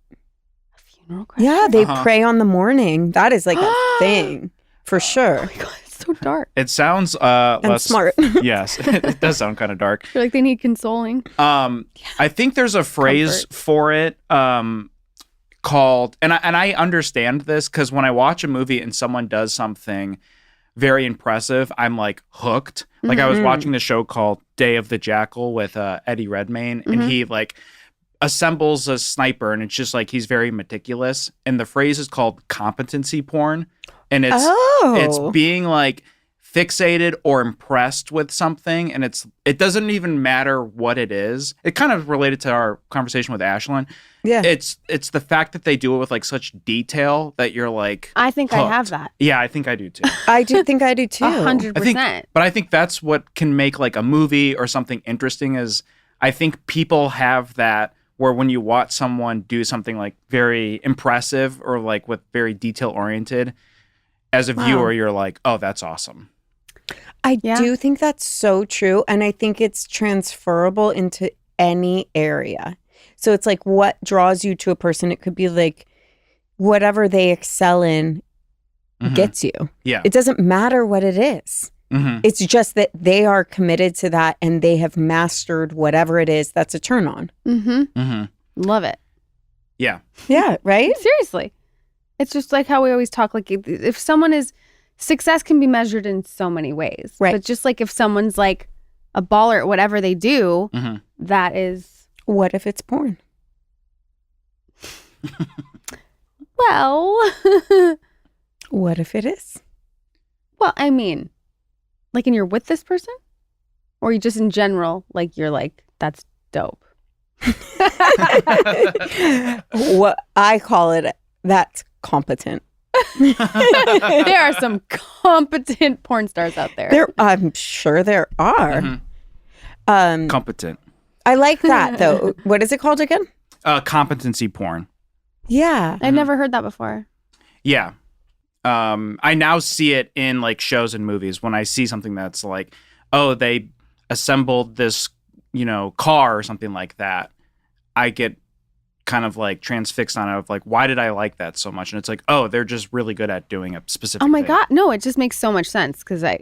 S1: A funeral crasher.
S7: Yeah, they pray on the morning. That is like a thing for sure.
S1: Oh my god, it's so dark.
S3: It sounds
S7: And
S3: less
S7: smart.
S3: Yes, it does sound kind of dark.
S1: I feel like they need consoling.
S3: I think there's a phrase for it called, and I understand this because when I watch a movie and someone does something very impressive, I'm like hooked. Like I was watching the show called Day of the Jackal with Eddie Redmayne, and he like assembles a sniper, and it's just like he's very meticulous. And the phrase is called competency porn, and it's being like fixated or impressed with something, and it doesn't even matter what it is. It kind of related to our conversation with Ashlyn.
S7: Yeah.
S3: It's the fact that they do it with like such detail that you're like
S1: I think I
S3: hooked.
S1: have that.
S3: Yeah, I think I do too.
S7: I do think I do too.
S1: 100%.
S3: But I think that's what can make like a movie or something interesting is I think people have that where when you watch someone do something like very impressive or like with very detail oriented, as a viewer, you're like, oh, that's awesome.
S7: I do think that's so true. And I think it's transferable into any area. So it's like what draws you to a person. It could be like whatever they excel in gets you.
S3: Yeah.
S7: It doesn't matter what it is. It's just that they are committed to that and they have mastered whatever it is that's a turn on.
S1: Love it.
S3: Yeah.
S7: Yeah, right?
S1: Seriously. It's just like how we always talk, like if someone is, success can be measured in so many ways.
S7: Right.
S1: But just like if someone's like a baller at whatever they do, that is.
S7: What if it's porn?
S1: Well.
S7: What if it is?
S1: Well, I mean, like, and you're with this person? Or you just in general, like, you're like, that's dope.
S7: What I call it, that's competent.
S1: There are some competent porn stars out there.
S7: I'm sure there are.
S3: Competent.
S7: I like that, though. What is it called again?
S3: Competency porn.
S7: Yeah.
S1: I've never heard that before.
S3: Yeah. I now see it in like shows and movies when I see something that's like, oh, they assembled this, car or something like that. I get kind of like transfixed on it of like, why did I like that so much? And it's like, oh, they're just really good at doing a specific
S1: Oh my
S3: thing.
S1: God. No, it just makes so much sense because
S7: And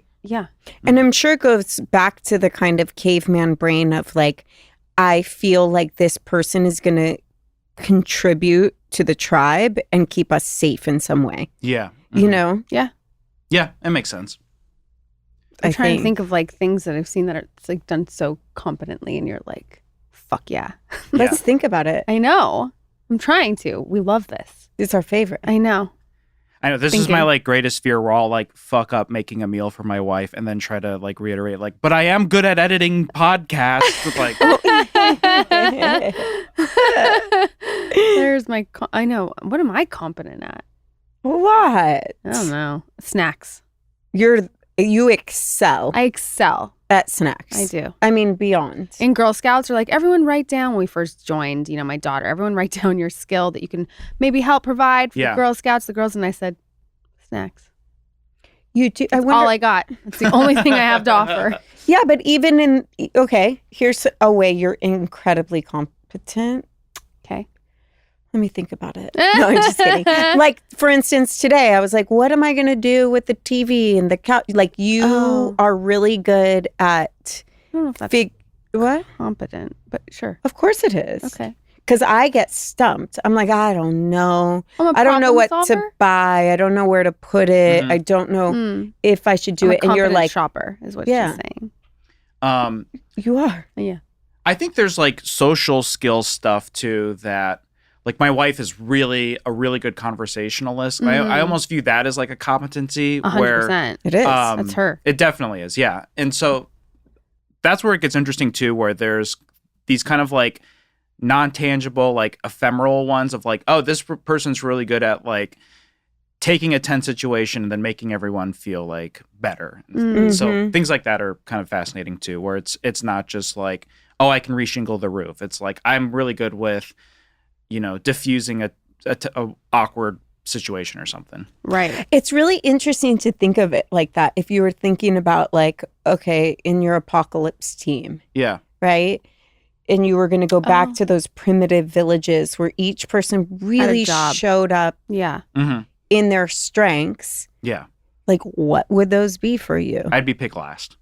S7: I'm sure it goes back to the kind of caveman brain of like, I feel like this person is going to contribute to the tribe and keep us safe in some way.
S3: Yeah.
S7: You know?
S1: Yeah.
S3: Yeah, it makes sense.
S1: I'm trying to think of like things that I've seen that are like done so competently and you're like, fuck yeah.
S7: Let's think about it.
S1: I know. I'm trying to. We love this.
S7: It's our favorite.
S1: I know.
S3: This is my like greatest fear. We're all like fuck up making a meal for my wife and then try to like reiterate like, but I am good at editing podcasts. Like,
S1: there's my. I know. What am I competent at?
S7: What?
S1: I don't know. Snacks.
S7: You excel.
S1: I excel
S7: at snacks.
S1: I do.
S7: I mean, beyond.
S1: In Girl Scouts, are like, everyone write down when we first joined, my daughter, everyone write down your skill that you can maybe help provide for the Girl Scouts, the girls. And I said, snacks.
S7: You do.
S1: That's all I got. That's the only thing I have to offer.
S7: Yeah, but even here's a way you're incredibly competent.
S1: Okay.
S7: Let me think about it. No, I'm just kidding. Like, for instance, today I was like, what am I going to do with the TV and the couch? Like, you are really good at
S1: I don't know if that's
S7: what?
S1: Competent, but sure.
S7: Of course it is.
S1: Okay.
S7: Because I get stumped. I'm like, I don't know.
S1: I
S7: don't know what to buy. I don't know where to put it. I don't know if I should do it. And you're like,
S1: shopper is what she's saying.
S7: You are.
S1: Yeah.
S3: I think there's like social skill stuff too that like my wife is really a really good conversationalist. I almost view that as like a competency
S1: 100%.
S3: where
S7: it is.
S1: That's her.
S3: It definitely is. Yeah. And so that's where it gets interesting too, where there's these kind of like non-tangible, like ephemeral ones of like, oh, this person's really good at like taking a tense situation and then making everyone feel like better.
S1: Mm-hmm.
S3: So things like that are kind of fascinating too, where it's not just like, oh, I can reshingle the roof. It's like, I'm really good with diffusing a awkward situation or something.
S1: Right.
S7: It's really interesting to think of it like that. If you were thinking about like, okay, in your apocalypse team,
S3: Yeah.
S7: right? And you were going to go back to those primitive villages where each person really showed up
S1: Yeah.
S7: in their strengths.
S3: Yeah.
S7: Like, what would those be for you?
S3: I'd be picked last.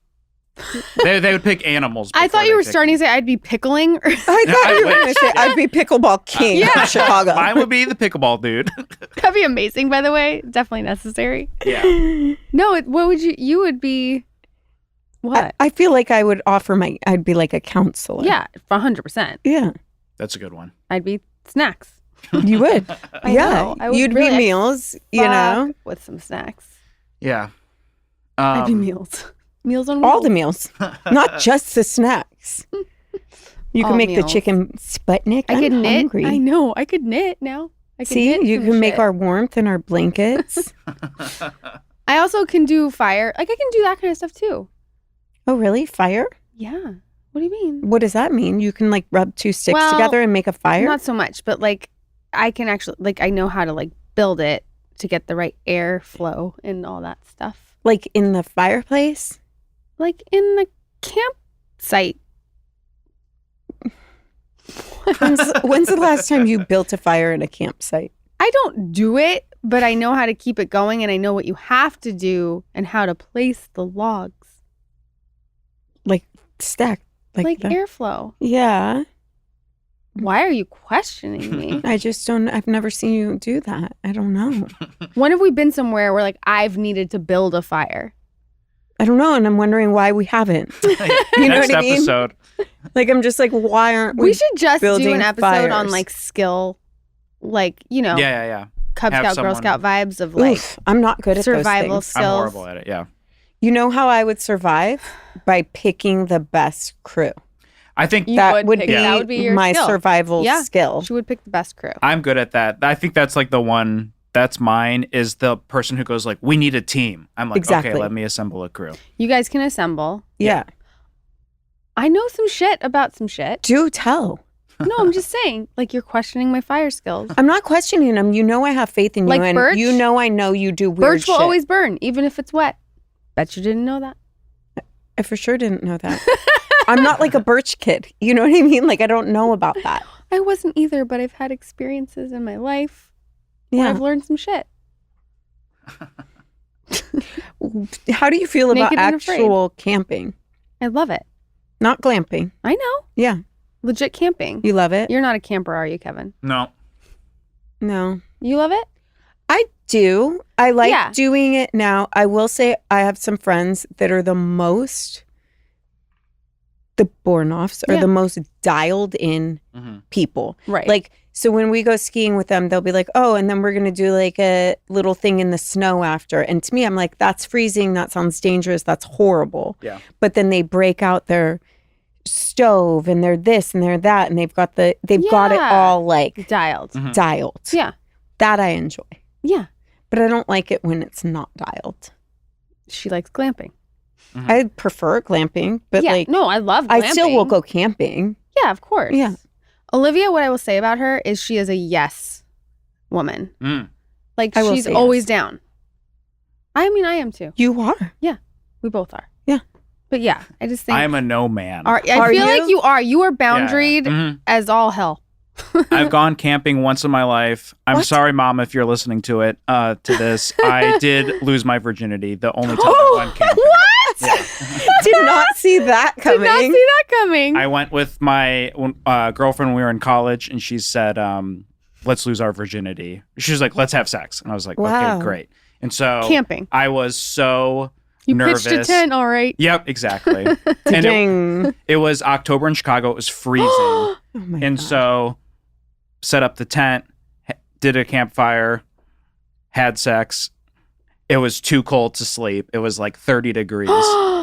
S3: they would pick animals.
S1: I thought you were starting to say I'd be pickling.
S7: I thought you were going to say I'd be pickleball king of Chicago.
S3: Mine would be the pickleball dude.
S1: That'd be amazing, by the way. Definitely necessary.
S3: Yeah.
S1: No, what would you would be what?
S7: I feel like I would I'd be like a counselor.
S1: Yeah, 100%.
S7: Yeah.
S3: That's a good one.
S1: I'd be snacks.
S7: You would.
S1: I
S7: Yeah.
S1: know. I would
S7: You'd
S1: really
S7: be meals, you know?
S1: with some snacks.
S3: Yeah.
S1: I'd be meals. Meals on wheels.
S7: All the meals, not just the snacks. You
S1: All
S7: can make
S1: meals.
S7: the chicken Sputnik.
S1: I could
S7: I'm
S1: knit.
S7: hungry.
S1: I know. I could knit now. I could
S7: See,
S1: knit
S7: you
S1: some
S7: can make
S1: shit.
S7: our warmth in our blankets.
S1: I also can do fire. Like I can do that kind of stuff too.
S7: Oh, really? Fire?
S1: Yeah. What do you mean?
S7: What does that mean? You can like rub two sticks
S1: Well,
S7: together and make a fire?
S1: Not so much, but like I can actually like I know how to like build it to get the right air flow and all that stuff.
S7: Like in the fireplace?
S1: Like in the campsite.
S7: When's the last time you built a fire in a campsite?
S1: I don't do it, but I know how to keep it going and I know what you have to do and how to place the logs.
S7: Like stacked?
S1: Like
S7: that?
S1: airflow.
S7: Yeah.
S1: Why are you questioning me?
S7: I've never seen you do that. I don't know.
S1: When have we been somewhere where like I've needed to build a fire?
S7: I don't know. And I'm wondering why we haven't. You know
S3: Next
S7: what I mean?
S3: episode.
S7: Like, I'm just like, why aren't
S1: We should just do
S7: building
S1: an episode on
S7: fires?
S1: like skill, like,
S3: Yeah.
S1: Cub
S3: Have
S1: Scout, Girl
S3: someone-
S1: Scout vibes of like
S7: Oof, I'm not good at
S1: survival
S7: those things.
S3: I'm
S1: skills.
S3: horrible at it. Yeah.
S7: You know how I would survive? By picking the best crew.
S3: I think
S1: You
S7: That
S1: would
S7: would
S1: pick-
S7: be
S1: that would be your
S7: my
S1: skill.
S7: survival
S1: Yeah.
S7: skill.
S1: She would pick the best crew.
S3: I'm good at that. I think that's like the one that's mine is the person who goes like, we need a team. I'm like,
S7: Exactly.
S3: okay, let me assemble a crew.
S1: You guys can assemble.
S7: Yeah.
S1: I know some shit about some shit.
S7: Do tell.
S1: No, I'm just saying, like you're questioning my fire skills.
S7: I'm not questioning them. You know I have faith in
S1: Like
S7: you. And
S1: birch?
S7: you know I know you do weird
S1: Birch will
S7: shit.
S1: always burn, even if it's wet. Bet you didn't know that.
S7: I for sure didn't know that. I'm not like a birch kid. You know what I mean? Like, I don't know about that.
S1: I wasn't either, but I've had experiences in my life where
S7: Yeah.
S1: I've learned some shit.
S7: How do you feel about
S1: Naked and afraid.
S7: actual camping?
S1: I love it.
S7: Not glamping.
S1: I know.
S7: Yeah.
S1: Legit camping.
S7: You love it?
S1: You're not a camper, are you, Kevin?
S3: No.
S7: No.
S1: You love it?
S7: I do. I like
S1: Yeah.
S7: doing it now. I will say I have some friends that are the Bornoffs are
S1: Yeah.
S7: the most dialed in
S3: Mhm.
S7: people.
S1: Right.
S7: Like, so when we go skiing with them, they'll be like, oh, and then we're going to do like a little thing in the snow after. And to me, I'm like, that's freezing. That sounds dangerous. That's horrible.
S3: Yeah.
S7: But then they break out their stove and they're this and they're that. And they've got it
S1: Yeah.
S7: all like
S1: dialed.
S3: Mhm.
S7: dialed.
S1: Yeah.
S7: That I enjoy.
S1: Yeah.
S7: But I don't like it when it's not dialed.
S1: She likes glamping.
S7: I prefer glamping, but
S1: yeah.
S7: like,
S1: No, I love glamping.
S7: I still will go camping.
S1: Yeah, of course.
S7: Yeah.
S1: Olivia, what I will say about her is she is a yes woman.
S3: Mm.
S1: Like
S7: I will
S1: she's
S7: say
S1: always
S7: yes.
S1: down. I mean, I am too.
S7: You are.
S1: We both are.
S7: Yeah.
S1: But yeah, I just think
S3: I am a no man.
S1: I
S7: Are
S1: feel
S7: you?
S1: like you are. You are
S3: Yeah, yeah.
S1: boundaried
S3: Mhm.
S1: as all hell.
S3: I've gone camping once in my life. I'm
S7: What?
S3: sorry, Mom, if you're listening to it, to this. I did lose my virginity the only time I went camping.
S1: What?
S3: Yeah.
S7: Did not see that coming.
S1: Did not see that coming.
S3: I went with my girlfriend when we were in college, and she said, let's lose our virginity. She was like, let's have sex. And I was like,
S7: Wow.
S3: okay, great. And so
S1: Camping.
S3: I was so
S1: You
S3: nervous.
S1: pitched a tent, all right.
S3: Yep, exactly. and
S7: Ding.
S3: it was October in Chicago. It was freezing.
S7: Oh my
S3: And
S7: God.
S3: so set up the tent, did a campfire, had sex. It was too cold to sleep. It was like 30 degrees.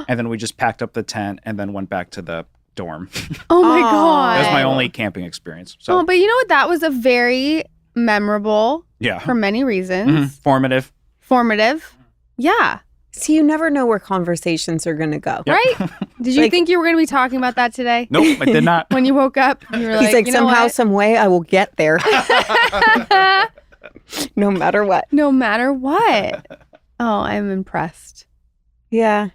S3: And then we just packed up the tent and then went back to the dorm.
S1: Oh my
S7: Oh.
S1: god.
S3: That was my only camping experience. So
S1: Oh, but you know what? That was a very memorable
S3: yeah.
S1: for many reasons.
S3: Mhm. Formative.
S1: Formative. Yeah.
S7: See, you never know where conversations are going to go.
S3: Yep.
S1: Right? Did you think you were going to be talking about that today?
S3: Nope, I did not.
S1: When you woke up, you were like,
S7: He's like,
S1: you know
S7: somehow,
S1: what?
S7: some way, I will get there. No matter what.
S1: No matter what. Oh, I'm impressed.
S7: Yeah,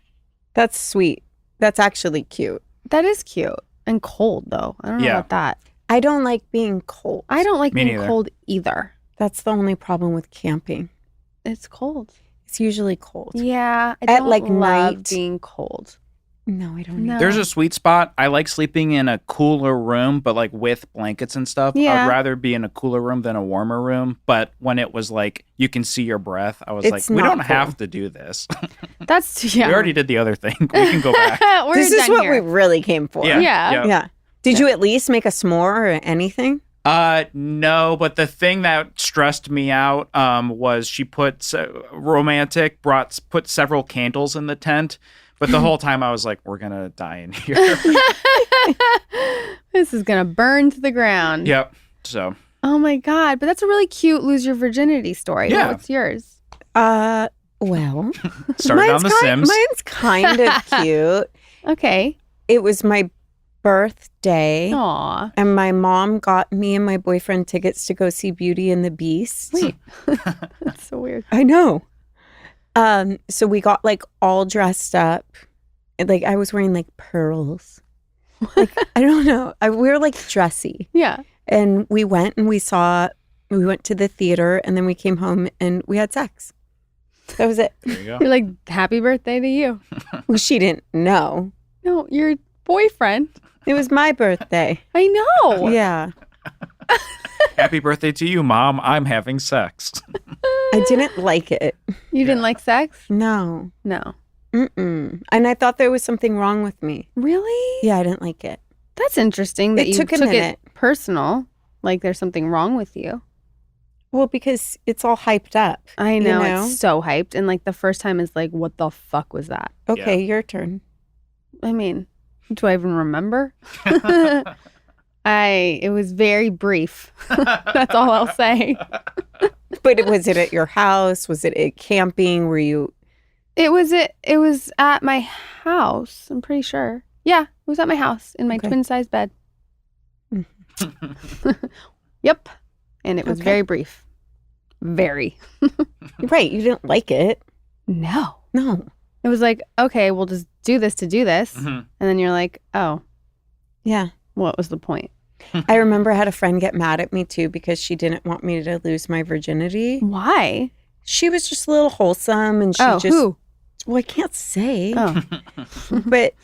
S7: that's sweet. That's actually cute.
S1: That is cute. And cold, though. I don't know about that.
S7: I don't like being cold.
S1: I don't like
S3: Me
S1: being
S3: neither.
S1: cold either.
S7: That's the only problem with camping.
S1: It's cold.
S7: It's usually cold.
S1: Yeah. I
S7: At,
S1: don't
S7: like,
S1: love
S7: night.
S1: being cold.
S7: No, I don't.
S1: No.
S3: There's a sweet spot. I like sleeping in a cooler room, but like with blankets and stuff.
S1: Yeah.
S3: I'd rather be in a cooler room than a warmer room. But when it was like you can see your breath, I was
S7: It's
S3: like, we
S7: not
S3: don't
S7: cool.
S3: have to do this.
S1: That's, yeah.
S3: We already did the other thing. We can go back.
S1: We're
S7: This is
S1: done
S7: what
S1: here.
S7: we really came for.
S3: Yeah.
S1: Yeah.
S7: Yeah. Did you at least make a s'more or anything?
S3: No, but the thing that stressed me out was she put put several candles in the tent, but the whole time I was like, we're gonna die in here.
S1: This is going to burn to the ground.
S3: Yep. So
S1: Oh my God. But that's a really cute lose your virginity story.
S3: Yeah.
S1: What's yours?
S7: Well,
S3: started on The Sims.
S7: Mine's kind of cute.
S1: Okay.
S7: It was my birthday,
S1: Aw.
S7: and my mom got me and my boyfriend tickets to go see Beauty and the Beast.
S1: Wait. That's so weird.
S7: I know. So we got like all dressed up. And, like I was wearing like pearls. Like I don't know. We were like dressy.
S1: Yeah.
S7: And we went and we went to the theater and then we came home and we had sex. That was it.
S3: There you go.
S1: You're like, happy birthday to you.
S7: Well, she didn't know.
S1: No, your boyfriend.
S7: It was my birthday.
S1: I know.
S7: Yeah.
S3: Happy birthday to you, Mom. I'm having sex.
S7: I didn't like it.
S1: You didn't like sex?
S7: No.
S1: No.
S7: Mm-mm. And I thought there was something wrong with me.
S1: Really?
S7: Yeah, I didn't like it.
S1: That's interesting that
S7: It
S1: you
S7: took a
S1: took
S7: minute.
S1: it personal. Like there's something wrong with you.
S7: Well, because it's all hyped up.
S1: I know,
S7: know?
S1: it's so hyped. And like the first time is like, what the fuck was that?
S7: Okay, your turn.
S1: I mean, do I even remember? It was very brief. That's all I'll say.
S7: But was it at your house? Was it at camping? Were you?
S1: It was at my house, I'm pretty sure. Yeah, it was at my house in my
S7: Okay.
S1: twin size bed. Yep. And it was
S7: Okay.
S1: very brief. Very.
S7: Right, you didn't like it.
S1: No.
S7: No.
S1: It was like, okay, we'll just do this to do this.
S3: Mhm.
S1: And then you're like, oh,
S7: Yeah.
S1: what was the point?
S7: I remember I had a friend get mad at me too because she didn't want me to lose my virginity.
S1: Why?
S7: She was just a little wholesome and she just
S1: who?
S7: well, I can't say.
S1: Oh,
S7: But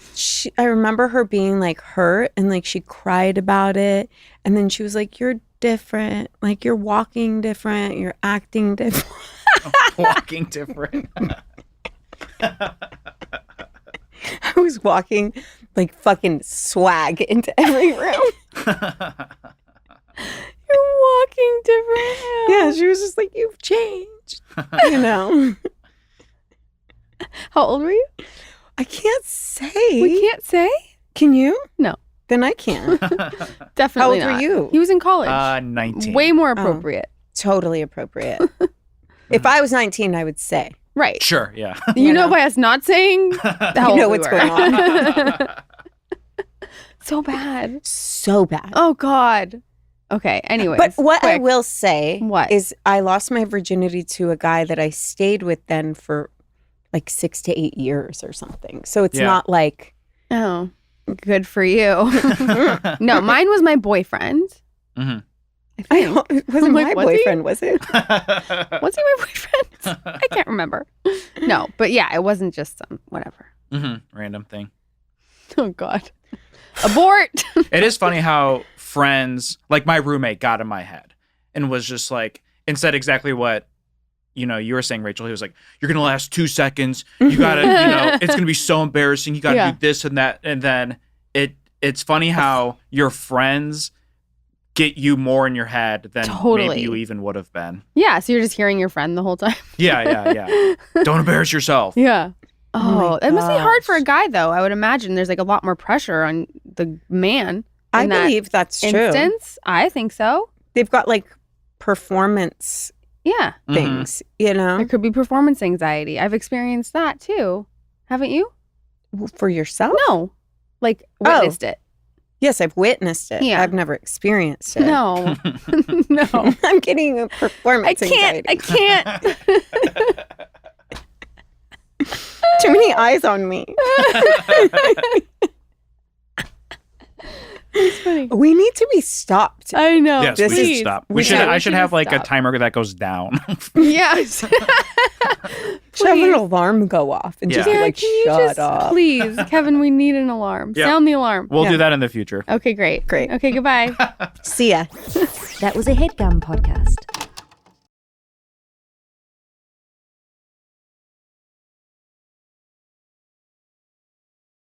S7: I remember her being like hurt and like she cried about it. And then she was like, you're different. Like you're walking different. You're acting different.
S3: Walking different.
S7: I was walking like fucking swag into every room.
S1: you're walking different.
S7: Yeah, she was just like, you've changed. You know?
S1: How old were you?
S7: I can't say.
S1: We can't say.
S7: Can you?
S1: No.
S7: Then I can't.
S1: Definitely
S7: How old
S1: not.
S7: were you?
S1: He was in college.
S3: 19.
S1: Way more appropriate.
S7: Totally appropriate. If I was 19, I would say.
S1: Right.
S3: Sure, yeah.
S1: You know
S7: know?
S1: by us not saying how
S7: You
S1: old
S7: know
S1: we
S7: what's
S1: were.
S7: going on.
S1: So bad.
S7: So bad.
S1: Oh God. Okay. Anyways.
S7: But what I
S1: quick.
S7: will say
S1: What?
S7: is I lost my virginity to a guy that I stayed with then for like 6 to 8 years or something. So it's
S3: Yeah.
S7: not like
S1: Oh, good for you. No, mine was my boyfriend.
S3: Mhm.
S1: I
S7: I
S1: think.
S7: don't, it wasn't
S1: Like,
S7: my
S1: was he?
S7: boyfriend, was it?
S1: Was he my boyfriend? I can't remember. No, but yeah, it wasn't just some whatever.
S3: Random thing.
S1: Oh God. Abort.
S3: It is funny how friends, like my roommate, got in my head and was just like, and said exactly what, you were saying, Rachel. He was like, you're going to last 2 seconds. You got to, it's going to be so embarrassing. You got to
S1: Yeah.
S3: do this and that. And then it's funny how your friends get you more in your head than
S1: Totally.
S3: maybe you even would have been.
S1: Yeah, so you're just hearing your friend the whole time.
S3: Yeah. Don't embarrass yourself.
S1: Yeah. Oh,
S7: my
S1: it must be hard for a
S7: gosh.
S1: guy though. I would imagine there's like a lot more pressure on the man.
S7: I
S1: in that
S7: believe that's true.
S1: instance. I think so.
S7: They've got like performance
S1: Yeah.
S7: things, you know?
S1: There could be performance anxiety. I've experienced that too. Haven't you?
S7: For yourself?
S1: No. Like witnessed it.
S7: Yes, I've witnessed it.
S1: Yeah.
S7: I've never experienced it.
S1: No. No.
S7: I'm getting a performance anxiety.
S1: I can't.
S7: Too many eyes on me.
S1: It's funny.
S7: We need to be stopped.
S1: I know.
S3: Yes,
S7: This
S3: we
S7: is-
S3: should stop.
S7: we
S3: I should have like a
S1: stop.
S3: timer that goes down.
S1: Yes.
S7: Should have
S1: Please.
S7: an alarm go off and just
S3: Yeah.
S7: be like,
S1: can you
S7: shut
S1: just
S7: up.
S1: please, Kevin, we need an alarm.
S3: Yeah.
S1: Sound the alarm.
S3: We'll
S7: Yeah.
S3: do that in the future.
S1: Okay, great.
S7: Great.
S1: Okay, goodbye.
S7: See ya.
S8: That was a Headgum podcast.